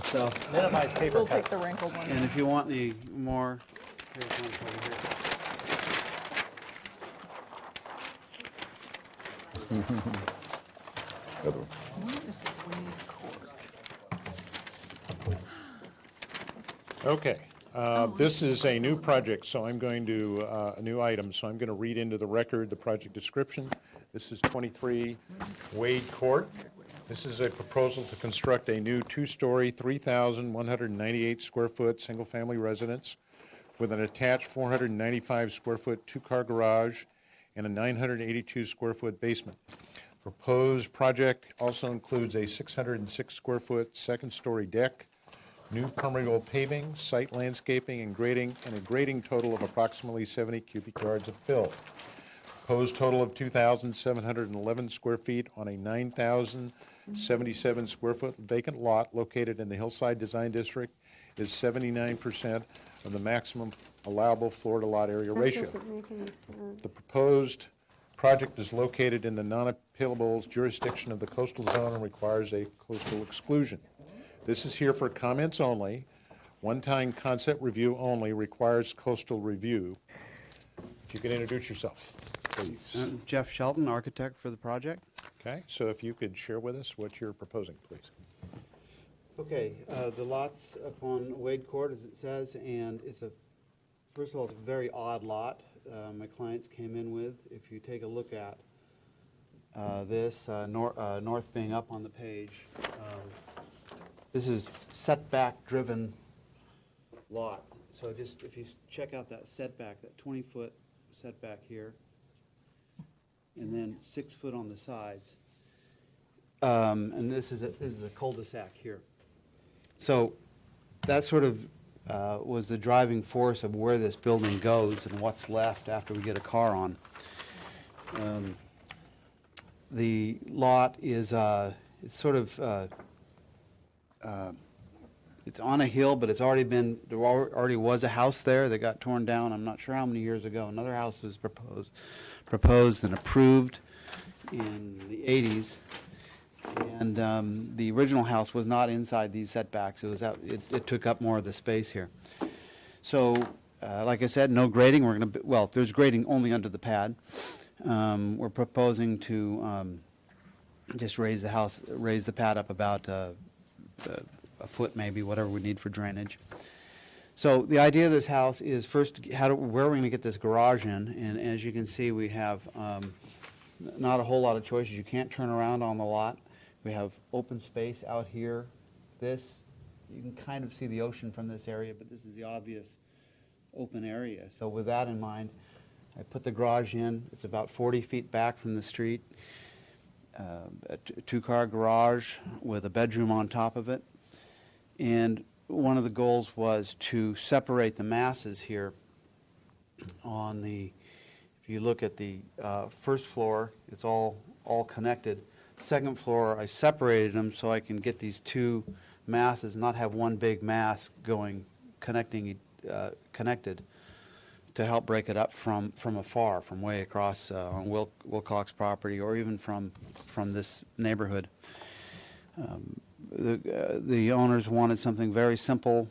So, Minimize paper We'll take cuts. the wrinkled one. and if you want any more, here's one over here. Other one. What is Wade Court? Okay, this is a new project, so I'm going to, a new item, so I'm going to read into the record the project description. This is 23 Wade Court. This is a proposal to construct a new 2-story, 3,198 square foot, single-family residence with an attached 495 square foot 2-car garage and a 982 square foot basement. Proposed project also includes a 606 square foot 2nd-story deck, new permeable paving, site landscaping, and a grading total of approximately 70 cubic yards of fill. Proposed total of 2,711 square feet on a 9,077 square foot vacant lot located in the Hillside Design District is 79% of the maximum allowable floor to lot area ratio. That doesn't make any sense. The proposed project is located in the non-appealable jurisdiction of the coastal zone and requires a coastal exclusion. This is here for comments only. One-time concept review only, requires coastal review. If you could introduce yourself, please. Jeff Shelton, architect for the project. Okay, so if you could share with us what you're proposing, please. Okay, the lot's up on Wade Court, as it says, and first of all, it's a very odd lot my clients came in with. If you take a look at this, north being up on the page, this is setback-driven lot. So just, if you check out that setback, that 20-foot setback here, and then 6 foot on the sides. And this is a cul-de-sac here. So that sort of was the driving force of where this building goes and what's left after we get a car on. The lot is it's sort of it's on a hill, but there already was a house there that got torn down. I'm not sure how many years ago. Another house was proposed and approved in the 80s. And the original house was not inside these setbacks. It was out. It took up more of the space here. So, like I said, no grading. We're going to there's grading only under the pad. We're proposing to just raise the pad up about a foot, maybe, whatever we need for drainage. So the idea of this house is first where we're going to get this garage in, and as you can see, we have not a whole lot of choices. You can't turn around on the lot. We have open space out here. You can kind of see the ocean from this area, but this is the obvious open area. So with that in mind, I put the garage in. It's about 40 feet back from the street. A two-car garage with a bedroom on top of it. And one of the goals was to separate the masses here on the, if you look at the first floor, it's all connected. Second floor, I separated them so I can get these two masses, not have one big mass connected to help break it up from afar, from way across on Wilcox property, or even from this neighborhood. The owners wanted something very simple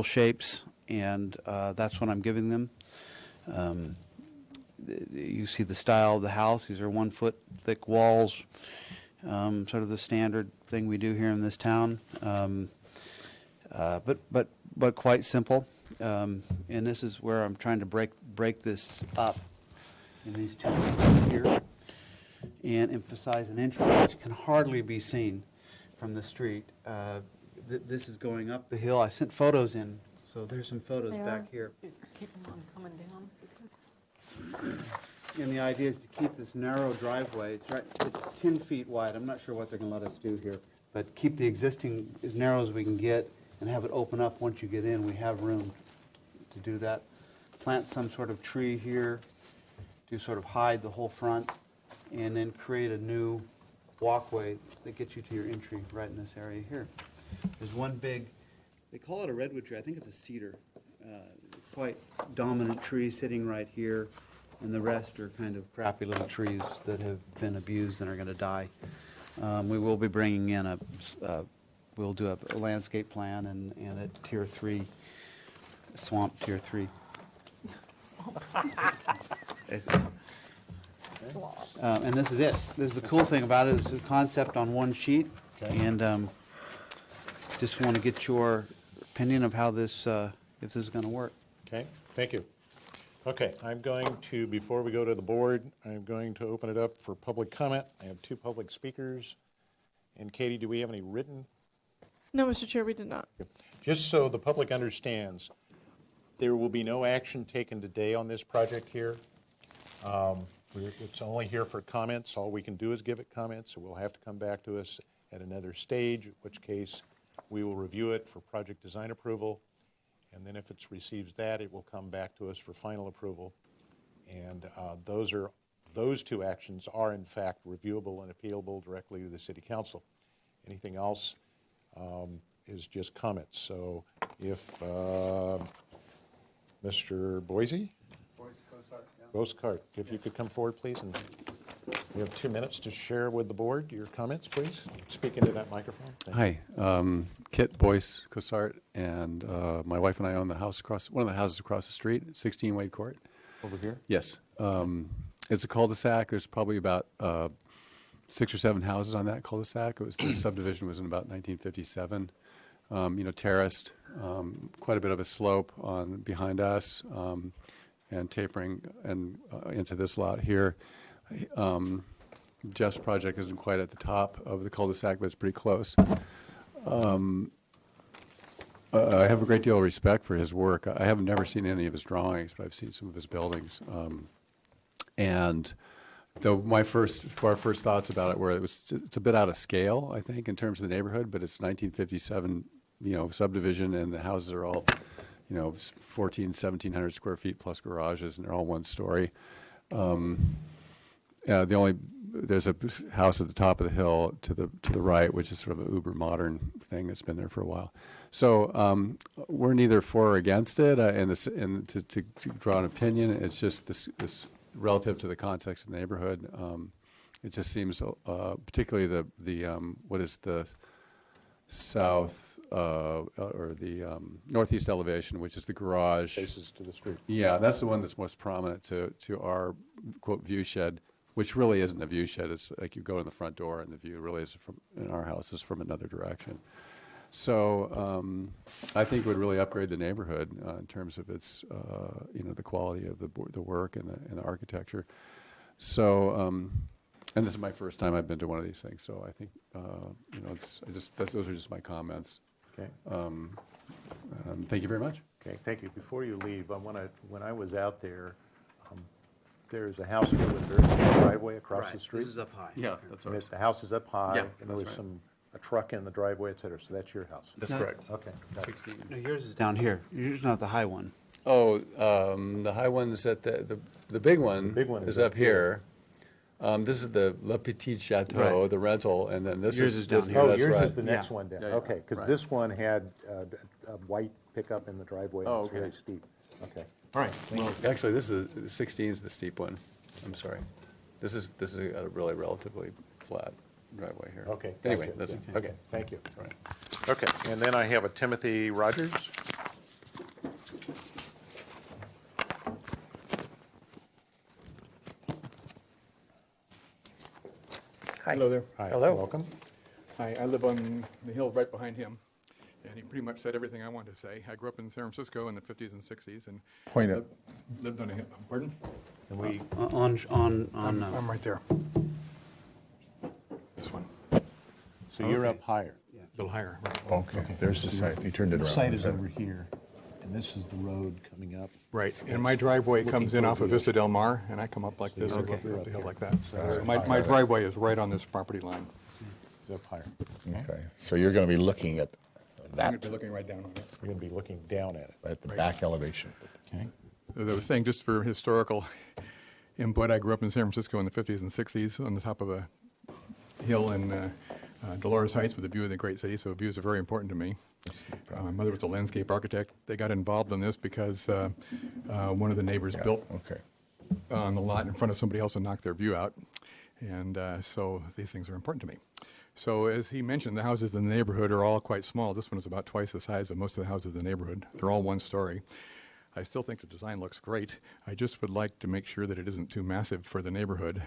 shapes, and that's what I'm giving them. You see the style of the house. These are 1 foot thick walls, sort of the standard thing we do here in this town, but quite simple. And this is where I'm trying to break this up in these two here and emphasize an entry which can hardly be seen from the street. This is going up the hill. I sent photos in, so there's some photos back here. Keep them on coming down. And the idea is to keep this narrow driveway. It's 10 feet wide. I'm not sure what they're going to let us do here, but keep the existing as narrow as we can get and have it open up once you get in. We have room to do that. Plant some sort of tree here to sort of hide the whole front, and then create a new walkway that gets you to your entry right in this area here. There's one big, they call it a redwood tree. I think it's a cedar. Quite dominant tree sitting right here, and the rest are kind of crappy little trees that have been abused and are going to die. We will be bringing in we'll do a landscape plan and a tier 3, swamp tier 3. And this is it. This is the cool thing about it, is the concept on one sheet. Okay. And just want to get your opinion of how this, if this is going to work. Okay, thank you. Okay, I'm going to, before we go to the board, I'm going to open it up for public comment. I have 2 public speakers. And Katie, do we have any written? No, Mr. Chair, we did not. Just so the public understands, there will be no action taken today on this project here. It's only here for comments. All we can do is give it comments, so we'll have to come back to us at another stage, in which case we will review it for project design approval. And then if it receives that, it will come back to us for final approval. And those 2 actions are, in fact, reviewable and appealable directly to the City Council. Anything else is just comments. So if Mr. Boise? Boiscart, if you could come forward, please. And You have 2 minutes to share with the board your comments, please. Speak into that microphone. Thank you. Hi, Kit Boyce Cosart, and my wife and I own the house one of the houses across the street, 16 Wade Court. Over here? Yes. It's a cul-de-sac. There's probably about 6 or 7 houses on that cul-de-sac. The subdivision was in about 1957. Terraced, quite a bit of a slope behind us, and tapering into this lot here. Jeff's project isn't quite at the top of the cul-de-sac, but it's pretty close. I have a great deal of respect for his work. I have never seen any of his drawings, but I've seen some of his buildings. And though our first thoughts about it were it's a bit out of scale, I think, in terms of the neighborhood, but it's 1957, subdivision, and the houses are all, 1,700 square feet plus garages, and they're all one story. There's a house at the top of the hill to the right, which is sort of an uber modern thing that's been there for a while. So we're neither for or against it, and to draw an opinion, it's just this relative to the context of the neighborhood. It just seems, particularly what is the south or the northeast elevation, which is the garage. Faces to the street. Yeah, that's the one that's most prominent to our quote view shed, which really isn't a view shed. It's like you go in the front door, and the view really is in our house is from another direction. So I think it would really upgrade the neighborhood in terms of its, the quality of the work and the architecture. So, and this is my first time I've been to one of these things. So I think, those are just my comments. Okay. Thank you very much. Okay, thank you. Before you leave, when I was out there, there's a house with a very long driveway across the street. This is up high. Yeah, that's And ours. the house is up high, Yeah, and there that's was right. a truck in the driveway, et cetera. So that's your house. That's correct. Okay. got it. 16. No, yours is down here. Yours is not the high one. Oh, the high one's at the big one. The big one is up here. This is the Le Petit Chateau, Right. the rental, and then this Yours is down this- here. Oh, that's yours right. is the next Yeah. one down. Yeah, yeah. Okay, because Right. this one had a white pickup in the driveway. And Oh, it's very okay. steep. Okay. All right. Thank you. Well, actually, this is 16 is the steep one. I'm sorry. This is a really relatively flat driveway here. Okay. Anyway, gotcha. that's Okay, thank you. All right. Okay, and then I have a Timothy Rogers. Hello there. Hi, Hello. welcome. Hi, I live on the hill right behind him, and he pretty much said everything I wanted to say. I grew up in San Francisco in the 50s and 60s, and Point it. lived on a hill. Pardon? And we, I'm right there. This one. so you're up higher. A little higher. Okay, there's the site. You turned it around. The site is over here, and this is the road coming up. Right, and It's my driveway looking comes in off of toward the Vista Del Mar, and I come up like this, and go Okay. up the hill like that. So you're So up my higher. driveway is right on this property line. It's up higher. Okay, so you're going to be looking at I'm that, going to be looking right down on it. You're going to be looking down at it. at the back elevation. Okay. As I was saying, just for historical input, I grew up in San Francisco in the 50s and 60s on the top of a hill in Dolores Heights with a view of the great city, so views are very important to me. My mother was a landscape architect. They got involved in this because one of the neighbors built Okay. on the lot in front of somebody else and knocked their view out. And so these things are important to me. So as he mentioned, the houses in the neighborhood are all quite small. This one is about twice the size of most of the houses in the neighborhood. They're all one story. I still think the design looks great. I just would like to make sure that it isn't too massive for the neighborhood.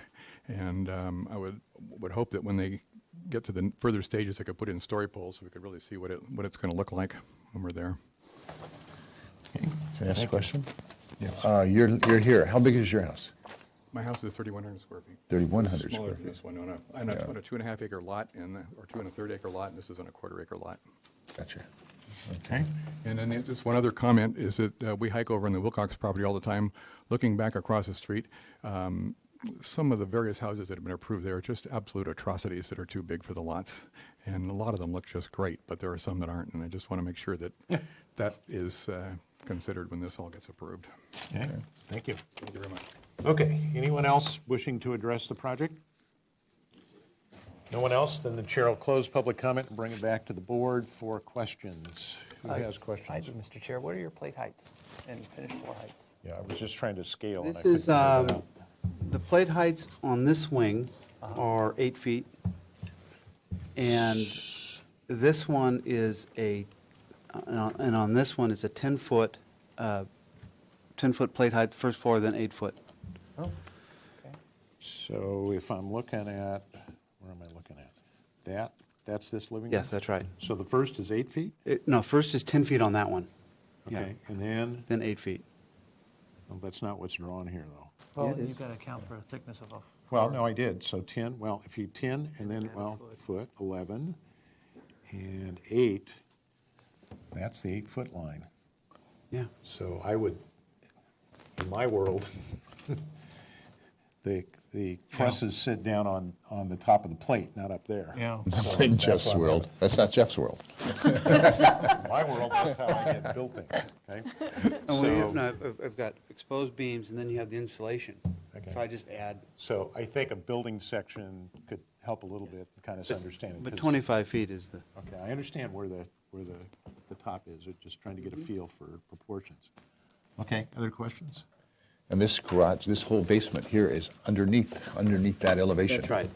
And I would hope that when they get to the further stages, they could put in story poles so we could really see what it's going to look like when we're there. Can I ask a question? You're here. How big is your house? My house is 3,100 square feet. 3,100 It's smaller square than feet. this one on a 2.5 acre lot or 2 1/3 acre lot, and this is on a 1/4 acre lot. Gotcha. Okay. And then just one other comment is that we hike over on the Wilcox property all the time. Looking back across the street, some of the various houses that have been approved there are just absolute atrocities that are too big for the lots. And a lot of them look just great, but there are some that aren't. And I just want to make sure that that is considered when this all gets approved. Okay, thank you. Thank you very much. Okay, anyone else wishing to address the project? No one else? Then the chair will close public comment and bring it back to the board for questions. Who has questions? I do, Mr. Chair. What are your plate heights and finished floor heights? Yeah, I was just trying to scale. and I This couldn't is figure it out. the plate heights on this wing are 8 feet, and this one is and on this one is a 10-foot, 10-foot plate height, first floor, then 8 foot. Oh, okay. So if I'm looking at, where am I looking at? That's this living room? Yes, that's right. So the first is 8 feet? No, first is 10 feet on that one. Okay, and then? Then 8 feet. Well, that's not what's drawn here, though. Well, you've got to account for a thickness of a. Well, no, I did. So 10, well, if you 10 and then, well, foot, 11, and 8, that's the 8-foot line. Yeah. So I would, in my world, the trusses sit down on the top of the plate, not up there. Yeah. So In that's Jeff's what I'm world. That's not Jeff's world. In my world, that's how I get built things, okay? I've got exposed beams, and then you have the insulation. Okay. So I just add. So I think a building section could help a little bit, kind of understanding. But 'cause- 25 feet is the. Okay, I understand where the top is, we're just trying to get a feel for proportions. Okay, other questions? And this garage, this whole basement here is underneath that elevation. That's right.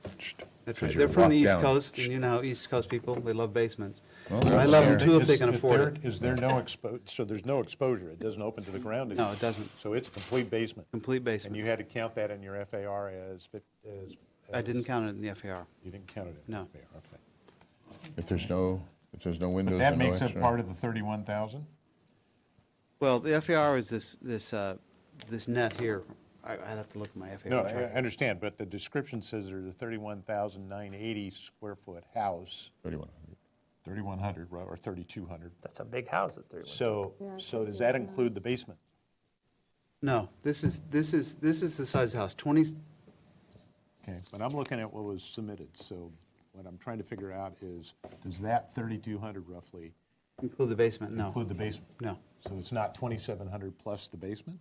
That's right. Because They're you from the walk East down. Coast, and you know how East Coast people, they love basements. Well, they're I up love them there. too if they can afford it. Is there no so there's no exposure, it doesn't open to the ground? No, it doesn't. So it's a complete basement? Complete basement. And you had to count that in your FAR as? I didn't count it in the FAR. You didn't count it in No. the FAR, okay. If there's no windows. But that and no makes it extra- part of the 31,000? Well, the FAR is this net here. I'd have to look at my FAR. No, I chart. understand, but the description says there's a 31,980 square foot house. 3,100, right, or 3,200. That's a big house at 31. So does that include the basement? No, this is the size of the house, 20. Okay, but I'm looking at what was submitted, so what I'm trying to figure out is, does that 3,200 roughly Include the basement? No. include the basement? No. So it's not 2,700 plus the basement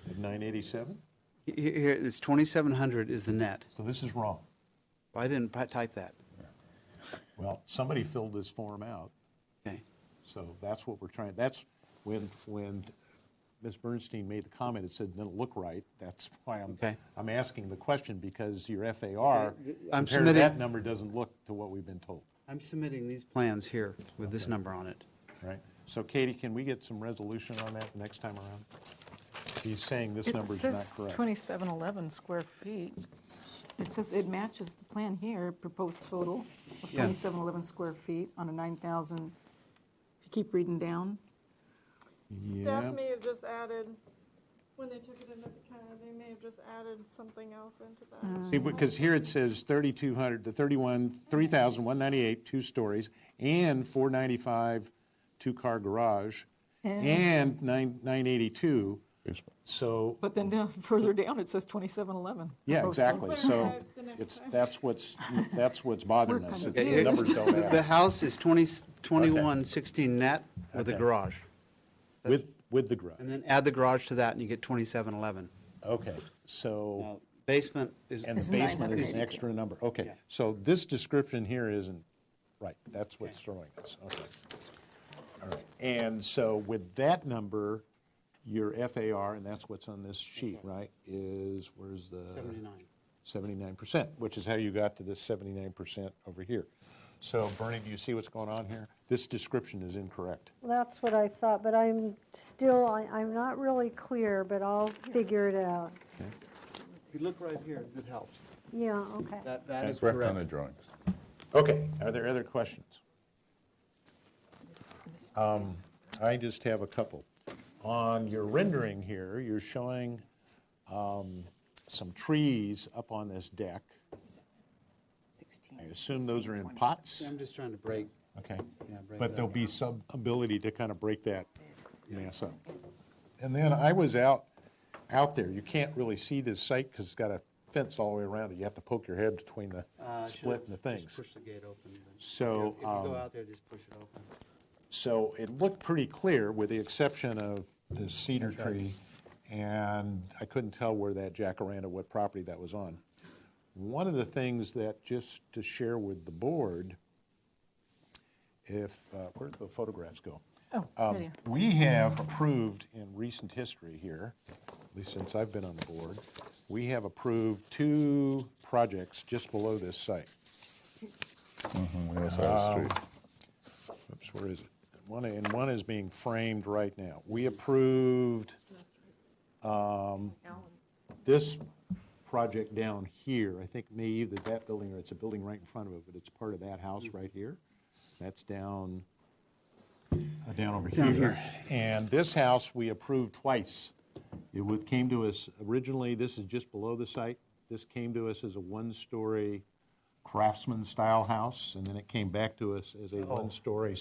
at 987? Here, it's 2,700 is the net. So this is wrong. I didn't type that. Well, somebody filled this form out. Okay. So that's what we're trying, that's when Ms. Bernstein made the comment, it said, didn't look right. That's why I'm asking the question, because your FAR, compared to submitting- that number, doesn't look to what we've been told. I'm submitting these plans here with this number on it. Right. So Katie, can we get some resolution on that next time around? He's saying this number's not It says correct. 2711 square feet. It says it matches the plan here, proposed total of Yeah. 2711 square feet on a 9,000. If you keep reading down. Staff may have just added, when they took it into the counter, they may have just added something else into that. See, because here it says 3,200 to 3,198, 2 stories, and 495, 2-car garage, and 982. So, But then further down, it says 2711. yeah, proposed exactly. total. So that's what's bothering us. We're The confused. numbers don't add The up. house is 2116 net with the Okay. garage. With the garage. And then add the garage to that, and you get 2711. Okay, so. Now, basement is. And the basement is an extra number. Okay, Yeah. so this description here isn't right. That's what's throwing us. Okay. All right. And so with that number, your FAR, and that's what's on this sheet, right, is, where's the? 79. 79%, which is how you got to this 79% over here. So Bernie, do you see what's going on here? This description is incorrect. That's what I thought, but I'm still, I'm not really clear, but I'll figure it out. If you look right here, it helps. Yeah, okay. That is Correct correct. on the drawings. Okay, are there other questions? I just have a couple. On your rendering here, you're showing some trees up on this deck. I assume those are in pots? I'm just trying to break. Okay. Yeah, break But that there'll up. be some ability to kind of break that mass up. And then I was out there. You can't really see this site because it's got a fence all the way around it. You have to poke your head between the split and the things. Just push the gate open. So, If you go out there, just push it open. So it looked pretty clear, with the exception of the cedar tree, and I couldn't tell where that jacaranda, what property that was on. One of the things that, just to share with the board, where'd the photographs go? Oh, right here. We have approved in recent history here at least since I've been on the board, we have approved 2 projects just below this site. Yes, that's true. Oops, where is it? One is being framed right now. We approved this project down here. I think maybe either that building or it's a building right in front of it, but it's part of that house right here. That's down over here. And this house we approved twice. It came to us originally, this is just below the site. This came to us as a 1-story craftsman-style house, and then it came back to us as a 1-story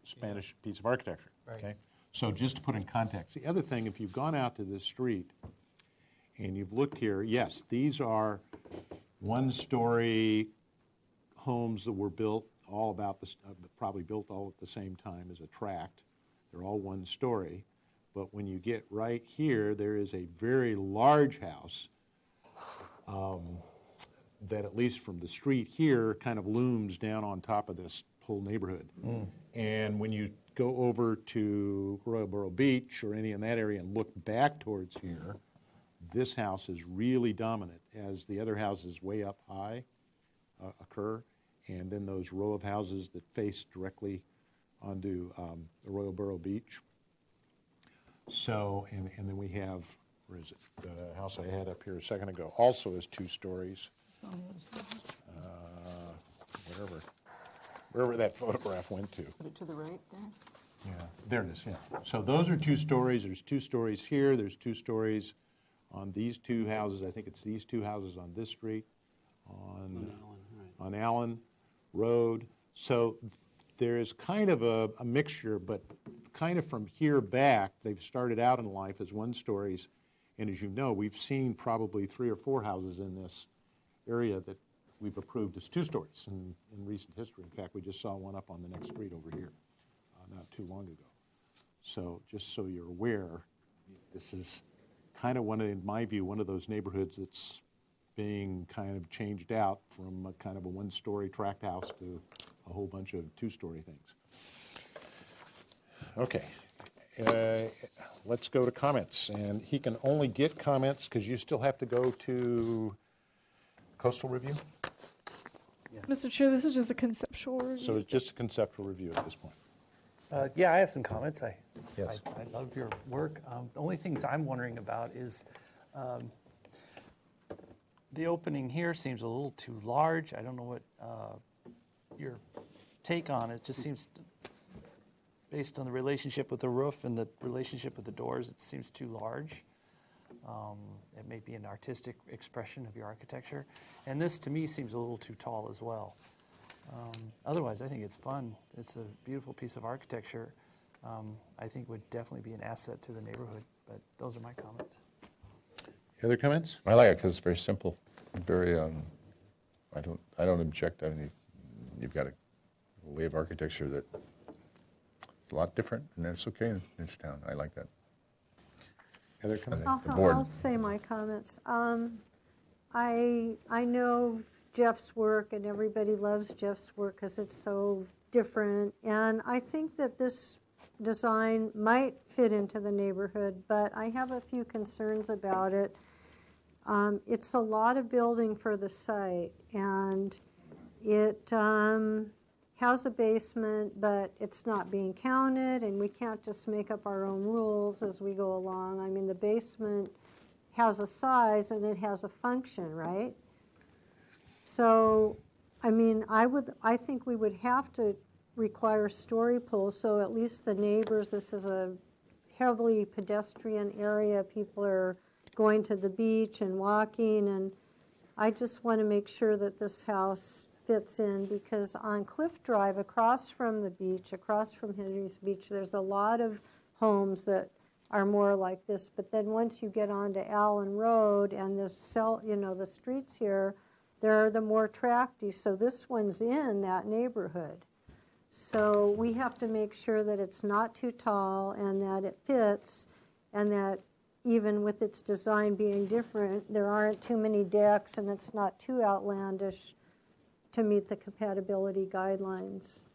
Spanish piece of architecture. Right. Okay? So just to put in context, the other thing, if you've gone out to this street and you've looked here, yes, these are 1-story homes that were built all about this, probably built all at the same time as a tract. They're all 1-story. But when you get right here, there is a very large house that, at least from the street here, kind of looms down on top of this whole neighborhood. And when you go over to Royal Borough Beach or any in that area and look back towards here, this house is really dominant as the other houses way up high occur, and then those row of houses that face directly onto the Royal Borough Beach. So, and then we have, where is it? The house I had up here a second ago also is 2 stories. Wherever that photograph went to. Put it to the right there. Yeah, there it is, yeah. So those are 2 stories. There's 2 stories here. There's 2 stories on these 2 houses. I think it's these 2 houses on this street, on Allen Road. So there is kind of a mixture, but kind of from here back, they've started out in life as 1-stories. And as you know, we've seen probably 3 or 4 houses in this area that we've approved as 2 stories in recent history. In fact, we just saw one up on the next street over here not too long ago. So just so you're aware, this is kind of in my view, one of those neighborhoods that's being kind of changed out from a kind of a 1-story tract house to a whole bunch of 2-story things. Okay. Let's go to comments. And he can only get comments because you still have to go to coastal review? Mr. Chair, this is just a conceptual review. So it's just a conceptual review at this point. Yeah, I have some comments. Yes. I love your work. The only things I'm wondering about is the opening here seems a little too large. I don't know what your take on it. It just seems, based on the relationship with the roof and the relationship with the doors, it seems too large. It may be an artistic expression of your architecture. And this, to me, seems a little too tall as well. Otherwise, I think it's fun. It's a beautiful piece of architecture. I think would definitely be an asset to the neighborhood. But those are my comments. Other comments? I like it because it's very simple, very. I don't object. I mean, you've got a way of architecture that is a lot different, and that's okay in this town. I like that. Other comments? I'll say my comments. I know Jeff's work, and everybody loves Jeff's work because it's so different. And I think that this design might fit into the neighborhood, but I have a few concerns about it. It's a lot of building for the site, and it has a basement, but it's not being counted, and we can't just make up our own rules as we go along. I mean, the basement has a size and it has a function, right? So, I mean, I think we would have to require story pools, so at least the neighbors, this is a heavily pedestrian area, people are going to the beach and walking, and I just want to make sure that this house fits in, because on Cliff Drive, across from the beach, across from Henry's Beach, there's a lot of homes that are more like this, but then once you get onto Allen Road and the streets here, they're the more tracty, so this one's in that neighborhood. So we have to make sure that it's not too tall and that it fits, and that even with its design being different, there aren't too many decks and it's not too outlandish to meet the compatibility guidelines.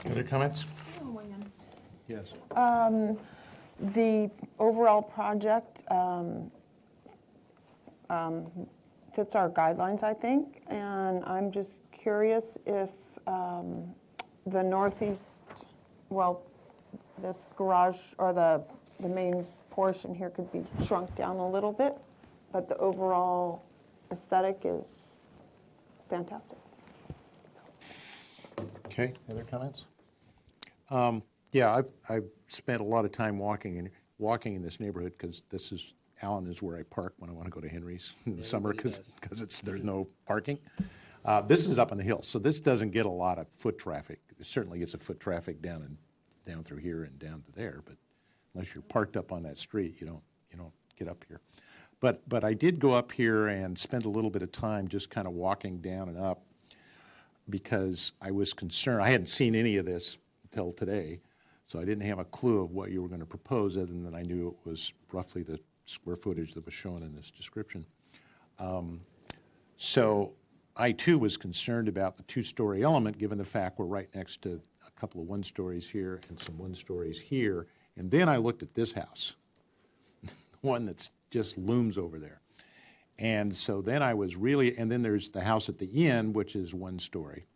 Other comments? Yes. The overall project fits our guidelines, I think, and I'm just curious if the northeast, well, this garage or the main portion here could be shrunk down a little bit, but the overall aesthetic is fantastic. Okay, other comments? Yeah, I've spent a lot of time walking in this neighborhood because Allen is where I park when I want to go to Henry's in the summer because there's no parking. This is up on the hill, so this doesn't get a lot of foot traffic. It certainly gets a foot traffic down through here and down to there, but unless you're parked up on that street, you don't get up here. But I did go up here and spend a little bit of time just kind of walking down and up because I was concerned. I hadn't seen any of this until today, so I didn't have a clue of what you were going to propose other than I knew it was roughly the square footage that was shown in this description. So I too was concerned about the two-story element given the fact we're right next to a couple of one-stories here and some one-stories here. And then I looked at this house, one that's just looms over there. And so then I was really, and then there's the house at the end, which is one story.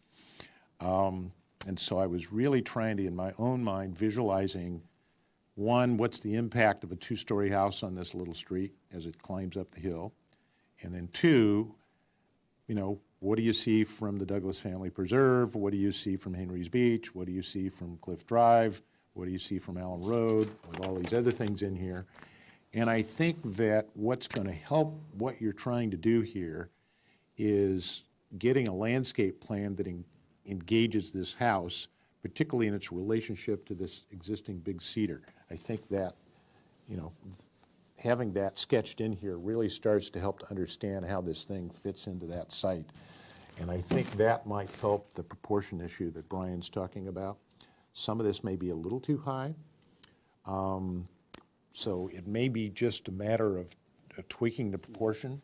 And so I was really trying to, in my own mind, visualizing, one, what's the impact of a two-story house on this little street as it climbs up the hill? And then two, what do you see from the Douglas Family Preserve? What do you see from Henry's Beach? What do you see from Cliff Drive? What do you see from Allen Road with all these other things in here? And I think that what's going to help what you're trying to do here is getting a landscape plan that engages this house, particularly in its relationship to this existing big cedar. I think that, having that sketched in here really starts to help to understand how this thing fits into that site. And I think that might help the proportion issue that Brian's talking about. Some of this may be a little too high. So it may be just a matter of tweaking the proportion.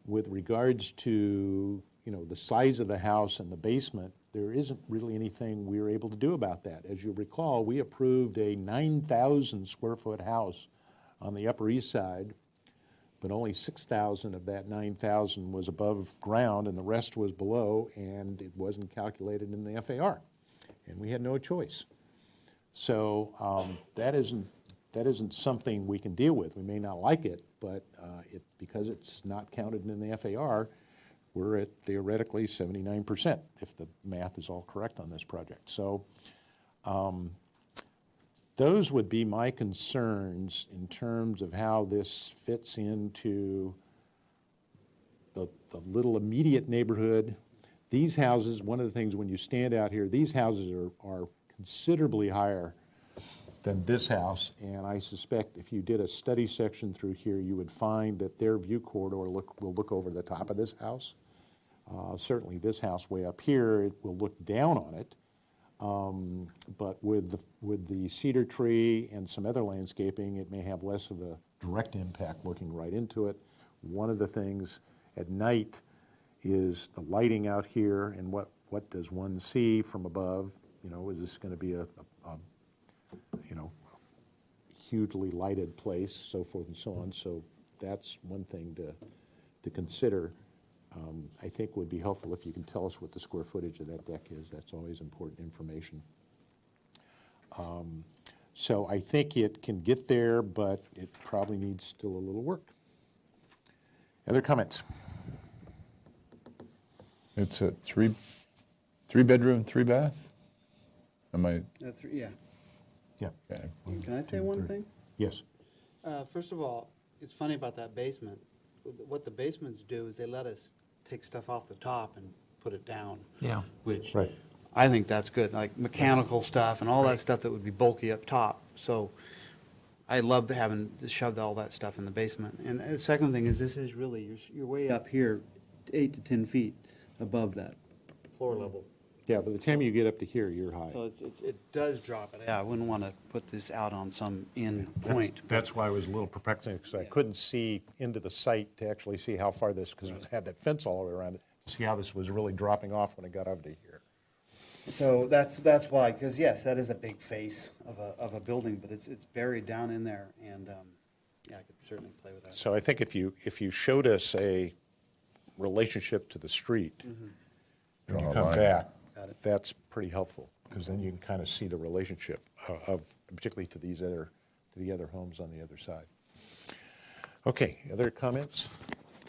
With regards to, the size of the house and the basement, there isn't really anything we were able to do about that. As you recall, we approved a 9,000 square foot house on the Upper East Side, but only 6,000 of that 9,000 was above ground and the rest was below, and it wasn't calculated in the FAR. And we had no choice. So that isn't something we can deal with. We may not like it, but because it's not counted in the FAR, we're at theoretically 79% if the math is all correct on this project. So those would be my concerns in terms of how this fits into the little immediate neighborhood. These houses, one of the things when you stand out here, these houses are considerably higher than this house, and I suspect if you did a study section through here, you would find that their view corridor will look over the top of this house. Certainly this house way up here, it will look down on it, but with the cedar tree and some other landscaping, it may have less of a direct impact looking right into it. One of the things at night is the lighting out here, and what does one see from above? Is this going to be a hugely lighted place, so forth and so on. So that's one thing to consider. I think would be helpful if you can tell us what the square footage of that deck is. That's always important information. So I think it can get there, but it probably needs still a little work. Other comments? It's a three bedroom, 3 bath? Am I? Yeah. Yeah. Okay. Can I say one thing? Yes. First of all, it's funny about that basement. What the basements do is they let us take stuff off the top and put it down. Yeah. Which Right. I think that's good, like mechanical stuff and all that stuff that would be bulky up top. So I love having shoved all that stuff in the basement. And the second thing is this is really, you're way up here, 8 to 10 feet above that floor level. Yeah, by the time you get up to here, you're high. So it does drop it. Yeah, I wouldn't want to put this out on some end point. That's why I was a little perplexed, because I couldn't see into the site to actually see how far this, because it had that fence all the way around it, to see how this was really dropping off when it got over to here. So that's why, because yes, that is a big face of a building, but it's buried down in there, and yeah, I could certainly play with that. So I think if you showed us a relationship to the street, when you Draw a come line. back, Got it. that's pretty helpful, because then you can kind of see the relationship of, particularly to the other homes on the other side. Okay, other comments?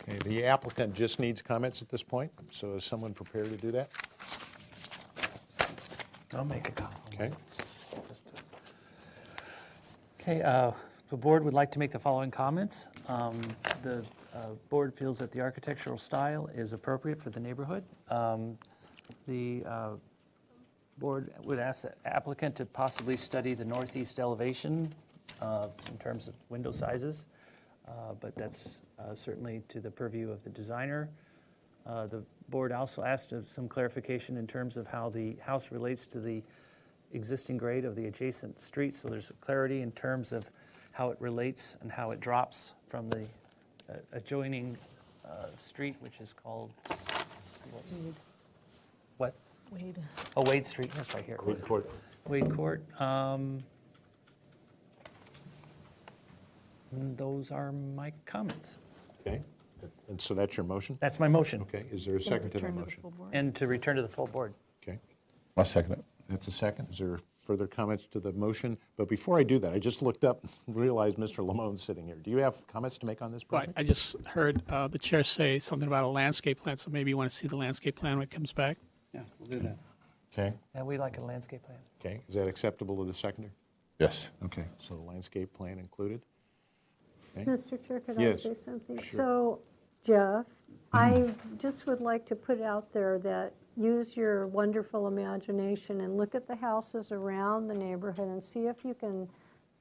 Okay, the applicant just needs comments at this point, so is someone prepared to do that? I'll make a comment. Okay. Okay, the board would like to make the following comments. The board feels that the architectural style is appropriate for the neighborhood. The board would ask the applicant to possibly study the northeast elevation in terms of window sizes, but that's certainly to the purview of the designer. The board also asked some clarification in terms of how the house relates to the existing grade of the adjacent street, so there's clarity in terms of how it relates and how it drops from the adjoining street, which is called, what? Wade. Oh, Wade Street, that's right here. Wade Court. Wade Court. Those are my comments. Okay, and so that's your motion? That's my motion. Okay, is there a second to that motion? And to return to the full board. Okay, I'll second it. that's a second. Is there further comments to the motion? But before I do that, I just looked up and realized Mr. Lamone's sitting here. Do you have comments to make on this Right, project? I just heard the chair say something about a landscape plan, so maybe you want to see the landscape plan when it comes back. Yeah, we'll do that. Okay, And we like a landscape plan. okay, is that acceptable to the seconder? Yes. Okay, so the landscape plan included? Okay. Mr. Chair, could I Yes, say something? sure. So, Jeff, I just would like to put out there that use your wonderful imagination and look at the houses around the neighborhood and see if you can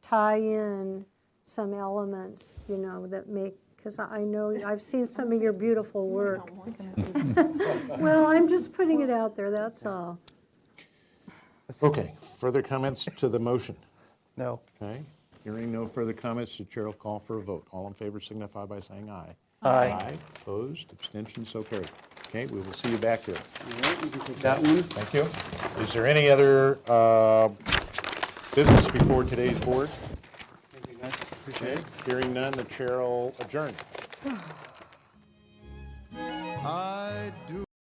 tie in some elements, that make, because I know, I've seen some of your beautiful work. Well, I'm just putting it out there, that's all. Okay, further comments to the motion? No. Okay, hearing no further comments, the chair will call for a vote. All in favor signify by saying aye. Aye. Opposed, abstentions, so carried. Okay, we will see you back here. All right, you can take that one. Thank you. Is there any other business before today's board? Thank you, guys. Appreciate Okay, it. hearing none, the chair will adjourn. I do.